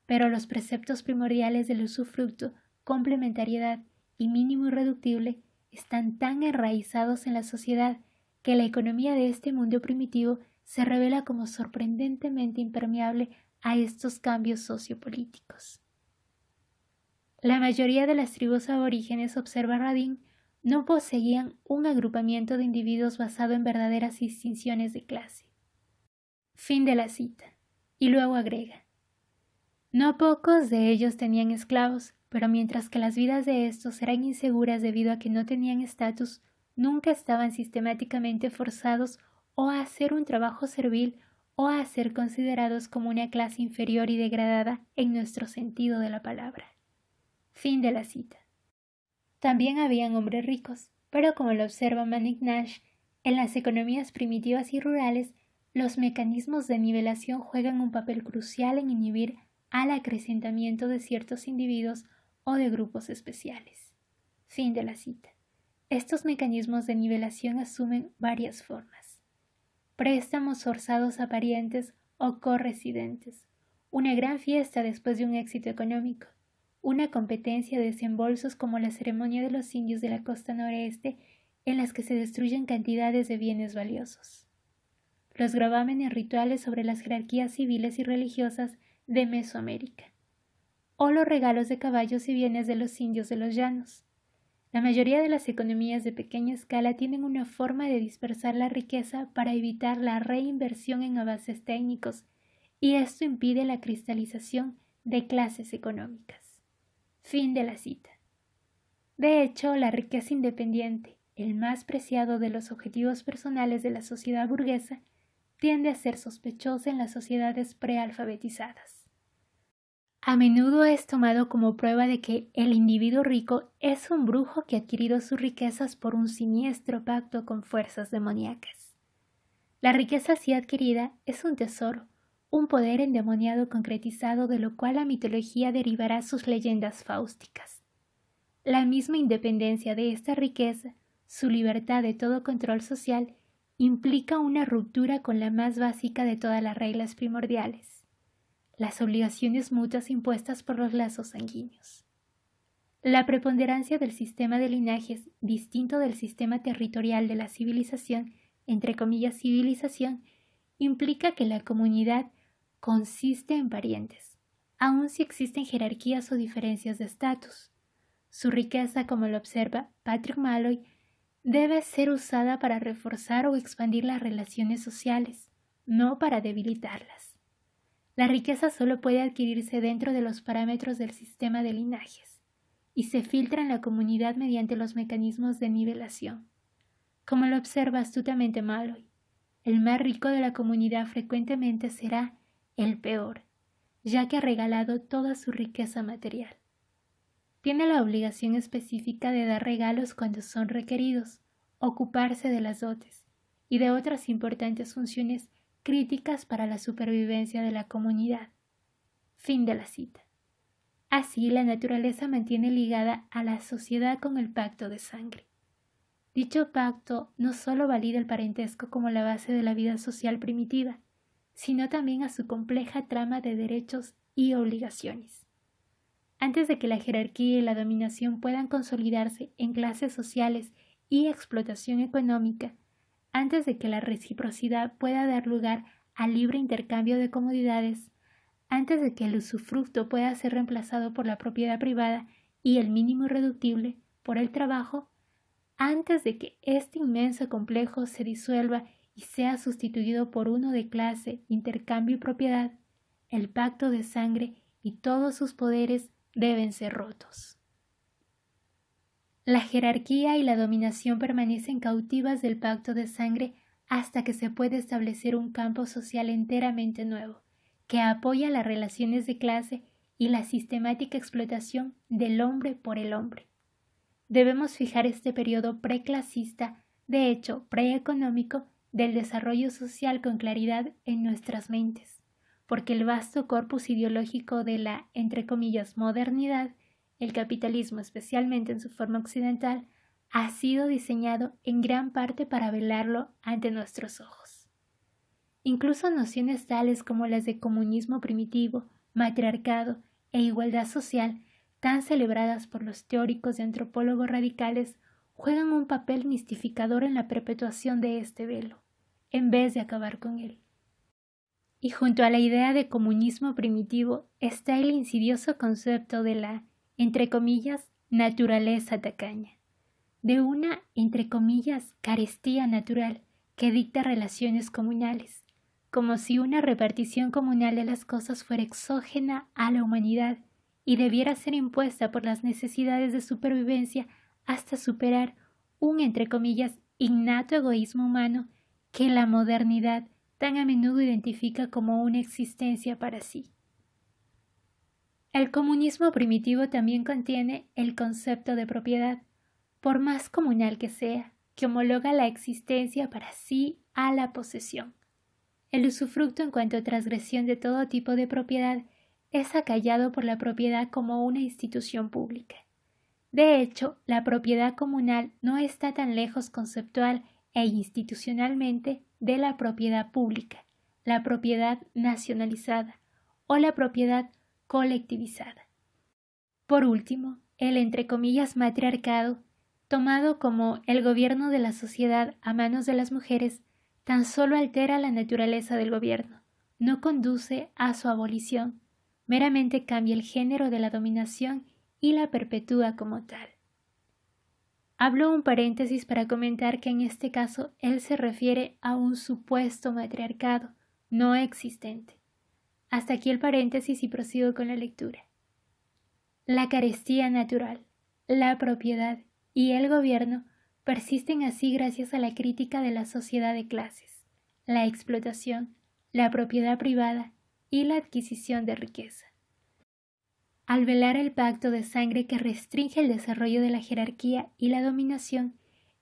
Pero los preceptos primordiales del usufructo, complementariedad y mínimo irreductible están tan enraizados en la sociedad que la economía de este mundo primitivo se revela como sorprendentemente impermeable a estos cambios sociopolíticos. La mayoría de las tribus aborígenes, observa Radin, no poseían un agrupamiento de individuos basado en verdaderas distinciones de clase. Fin de la cita. Y luego agrega: no pocos de ellos tenían esclavos, pero mientras que las vidas de estos eran inseguras debido a que no tenían estatus, nunca estaban sistemáticamente forzados o a hacer un trabajo servil o a ser considerados como una clase inferior y degradada en nuestro sentido de la palabra. Fin de la cita. También habían hombres ricos, pero como lo observa Manik Nash, en las economías primitivas y rurales, los mecanismos de nivelación juegan un papel crucial en inhibir al acrecentamiento de ciertos individuos o de grupos especiales. Fin de la cita. Estos mecanismos de nivelación asumen varias formas: préstamos forzados a parientes o corresidentes, una gran fiesta después de un éxito económico, una competencia de desembolsos como la ceremonia de los indios de la costa noreste en las que se destruyen cantidades de bienes valiosos, los gravámenes rituales sobre las jerarquías civiles y religiosas de Mesoamérica, o los regalos de caballos y bienes de los indios de los llanos. La mayoría de las economías de pequeña escala tienen una forma de dispersar la riqueza para evitar la reinversión en avances técnicos, y esto impide la cristalización de clases económicas. Fin de la cita. De hecho, la riqueza independiente, el más preciado de los objetivos personales de la sociedad burguesa, tiende a ser sospechosa en las sociedades prealfabetizadas. A menudo es tomado como prueba de que el individuo rico es un brujo que ha adquirido sus riquezas por un siniestro pacto con fuerzas demoníacas. La riqueza así adquirida es un tesoro, un poder endemoniado concretizado de lo cual la mitología derivará sus leyendas fáusticas. La misma independencia de esta riqueza, su libertad de todo control social, implica una ruptura con la más básica de todas las reglas primordiales, las obligaciones mutuas impuestas por los lazos sanguíneos. La preponderancia del sistema de linajes, distinto del sistema territorial de la civilización, entre comillas civilización, implica que la comunidad consiste en parientes, aun si existen jerarquías o diferencias de estatus. Su riqueza, como lo observa Patrick Malloy, debe ser usada para reforzar o expandir las relaciones sociales, no para debilitarlas. La riqueza solo puede adquirirse dentro de los parámetros del sistema de linajes y se filtra en la comunidad mediante los mecanismos de nivelación. Como lo observa astutamente Malloy, el más rico de la comunidad frecuentemente será el peor, ya que ha regalado toda su riqueza material. Tiene la obligación específica de dar regalos cuando son requeridos, ocuparse de las dotes y de otras importantes funciones críticas para la supervivencia de la comunidad. Fin de la cita. Así, la naturaleza mantiene ligada a la sociedad con el pacto de sangre. Dicho pacto no solo valida el parentesco como la base de la vida social primitiva, sino también a su compleja trama de derechos y obligaciones. Antes de que la jerarquía y la dominación puedan consolidarse en clases sociales y explotación económica, antes de que la reciprocidad pueda dar lugar al libre intercambio de comodidades, antes de que el usufructo pueda ser reemplazado por la propiedad privada y el mínimo irreductible por el trabajo, antes de que este inmenso complejo se disuelva y sea sustituido por uno de clase, intercambio y propiedad, el pacto de sangre y todos sus poderes deben ser rotos. La jerarquía y la dominación permanecen cautivas del pacto de sangre hasta que se puede establecer un campo social enteramente nuevo, que apoya las relaciones de clase y la sistemática explotación del hombre por el hombre. Debemos fijar este periodo preclasista, de hecho preeconómico, del desarrollo social con claridad en nuestras mentes, porque el vasto corpus ideológico de la, entre comillas, modernidad, el capitalismo especialmente en su forma occidental, ha sido diseñado en gran parte para velarlo ante nuestros ojos. Incluso nociones tales como las de comunismo primitivo, matriarcado e igualdad social, tan celebradas por los teóricos y antropólogos radicales, juegan un papel mistificador en la perpetuación de este velo, en vez de acabar con él. Y junto a la idea de comunismo primitivo está el insidioso concepto de la, entre comillas, naturaleza tacaña, de una, entre comillas, carestía natural que dicta relaciones comunales, como si una repartición comunal de las cosas fuera exógena a la humanidad y debiera ser impuesta por las necesidades de supervivencia hasta superar un, entre comillas, innato egoísmo humano que la modernidad tan a menudo identifica como una existencia para sí. El comunismo primitivo también contiene el concepto de propiedad, por más comunal que sea, que homologa la existencia para sí a la posesión. El usufructo en cuanto a transgresión de todo tipo de propiedad es acallado por la propiedad como una institución pública. De hecho, la propiedad comunal no está tan lejos conceptual e institucionalmente de la propiedad pública, la propiedad nacionalizada o la propiedad colectivizada. Por último, el entre comillas matriarcado, tomado como el gobierno de la sociedad a manos de las mujeres, tan solo altera la naturaleza del gobierno, no conduce a su abolición, meramente cambia el género de la dominación y la perpetúa como tal. Hablo un paréntesis para comentar que en este caso él se refiere a un supuesto matriarcado no existente. Hasta aquí el paréntesis y prosigo con la lectura. La carestía natural, la propiedad y el gobierno persisten así gracias a la crítica de la sociedad de clases, la explotación, la propiedad privada y la adquisición de riqueza. Al velar el pacto de sangre que restringe el desarrollo de la jerarquía y la dominación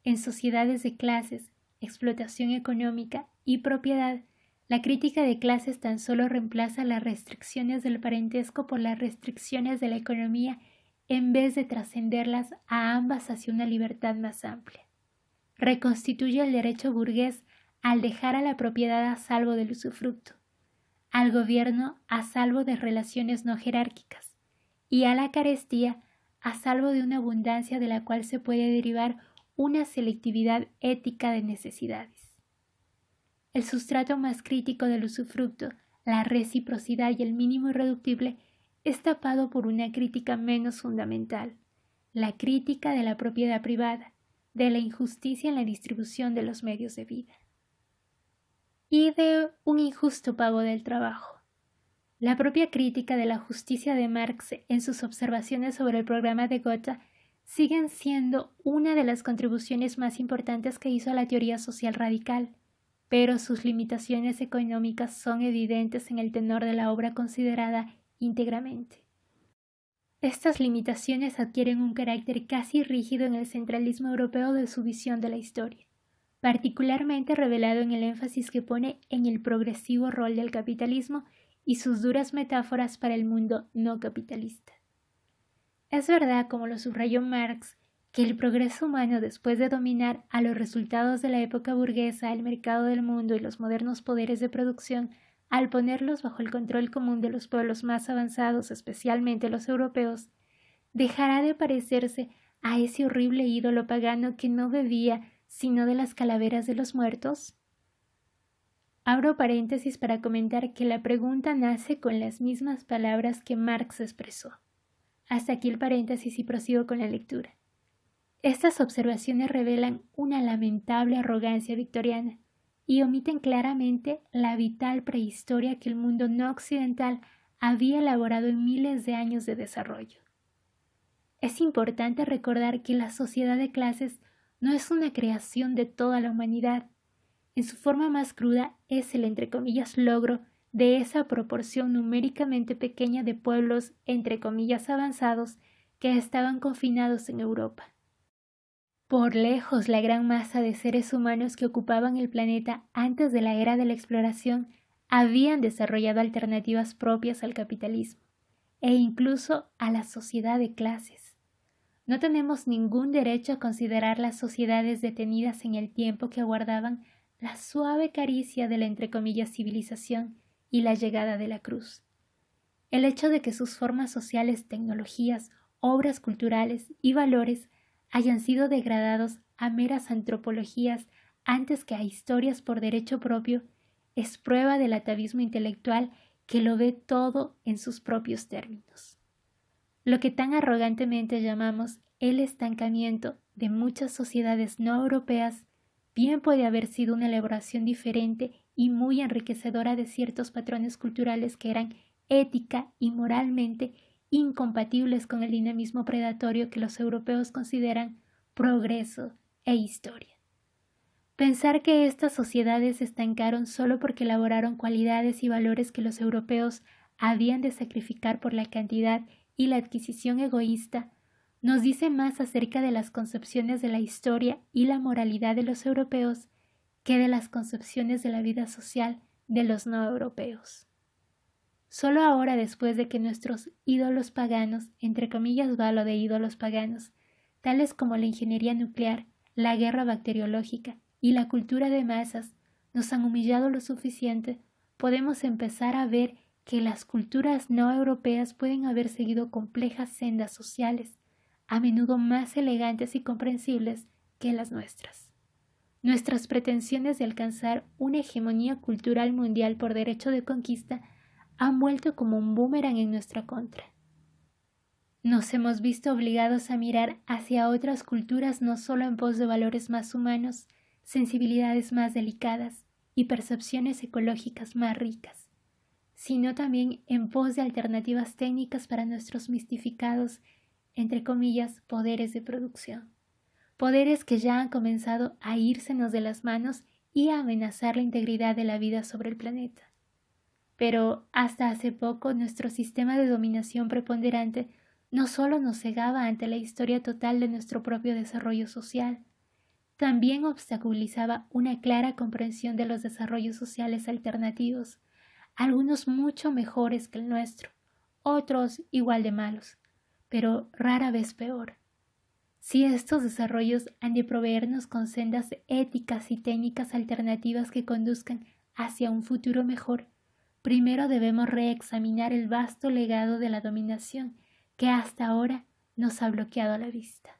en sociedades de clases, explotación económica y propiedad, la crítica de clases tan solo reemplaza las restricciones del parentesco por las restricciones de la economía en vez de trascenderlas a ambas hacia una libertad más amplia. Reconstituye el derecho burgués al dejar a la propiedad a salvo del usufructo, al gobierno a salvo de relaciones no jerárquicas y a la carestía a salvo de una abundancia de la cual se puede derivar una selectividad ética de necesidades. El sustrato más crítico del usufructo, la reciprocidad y el mínimo irreductible, es tapado por una crítica menos fundamental, la crítica de la propiedad privada, de la injusticia en la distribución de los medios de vida y de un injusto pago del trabajo. La propia crítica de la justicia de Marx en sus observaciones sobre el programa de Gotha siguen siendo una de las contribuciones más importantes que hizo a la teoría social radical, pero sus limitaciones económicas son evidentes en el tenor de la obra considerada íntegramente. Estas limitaciones adquieren un carácter casi rígido en el centralismo europeo de su visión de la historia, particularmente revelado en el énfasis que pone en el progresivo rol del capitalismo y sus duras metáforas para el mundo no capitalista. Es verdad, como lo subrayó Marx, que el progreso humano, después de dominar a los resultados de la época burguesa, el mercado del mundo y los modernos poderes de producción, al ponerlos bajo el control común de los pueblos más avanzados, especialmente los europeos, dejará de parecerse a ese horrible ídolo pagano que no bebía sino de las calaveras de los muertos. Abro paréntesis para comentar que la pregunta nace con las mismas palabras que Marx expresó. Hasta aquí el paréntesis y prosigo con la lectura. Estas observaciones revelan una lamentable arrogancia victoriana y omiten claramente la vital prehistoria que el mundo no occidental había elaborado en miles de años de desarrollo. Es importante recordar que la sociedad de clases no es una creación de toda la humanidad. En su forma más cruda es el, entre comillas, logro de esa proporción numéricamente pequeña de pueblos, entre comillas, avanzados que estaban confinados en Europa. Por lejos, la gran masa de seres humanos que ocupaban el planeta antes de la era de la exploración habían desarrollado alternativas propias al capitalismo e incluso a la sociedad de clases. No tenemos ningún derecho a considerar las sociedades detenidas en el tiempo que aguardaban la suave caricia de la, entre comillas, civilización y la llegada de la cruz. El hecho de que sus formas sociales, tecnologías, obras culturales y valores hayan sido degradados a meras antropologías antes que a historias por derecho propio es prueba del atavismo intelectual que lo ve todo en sus propios términos. Lo que tan arrogantemente llamamos el estancamiento de muchas sociedades no europeas bien puede haber sido una elaboración diferente y muy enriquecedora de ciertos patrones culturales que eran ética y moralmente incompatibles con el dinamismo predatorio que los europeos consideran progreso e historia. Pensar que estas sociedades se estancaron solo porque elaboraron cualidades y valores que los europeos habían de sacrificar por la cantidad y la adquisición egoísta nos dice más acerca de las concepciones de la historia y la moralidad de los europeos que de las concepciones de la vida social de los no europeos. Solo ahora, después de que nuestros ídolos paganos, entre comillas va lo de ídolos paganos, tales como la ingeniería nuclear, la guerra bacteriológica y la cultura de masas, nos han humillado lo suficiente, podemos empezar a ver que las culturas no europeas pueden haber seguido complejas sendas sociales, a menudo más elegantes y comprensibles que las nuestras. Nuestras pretensiones de alcanzar una hegemonía cultural mundial por derecho de conquista han vuelto como un boomerang en nuestra contra. Nos hemos visto obligados a mirar hacia otras culturas no solo en pos de valores más humanos, sensibilidades más delicadas y percepciones ecológicas más ricas, sino también en pos de alternativas técnicas para nuestros mistificados, entre comillas, poderes de producción. Poderes que ya han comenzado a írsenos de las manos y amenazar la integridad de la vida sobre el planeta. Pero hasta hace poco nuestro sistema de dominación preponderante no solo nos cegaba ante la historia total de nuestro propio desarrollo social, también obstaculizaba una clara comprensión de los desarrollos sociales alternativos, algunos mucho mejores que el nuestro, otros igual de malos, pero rara vez peor. Si estos desarrollos han de proveernos con sendas éticas y técnicas alternativas que conduzcan hacia un futuro mejor, primero debemos reexaminar el vasto legado de la dominación que hasta ahora nos ha bloqueado la vista.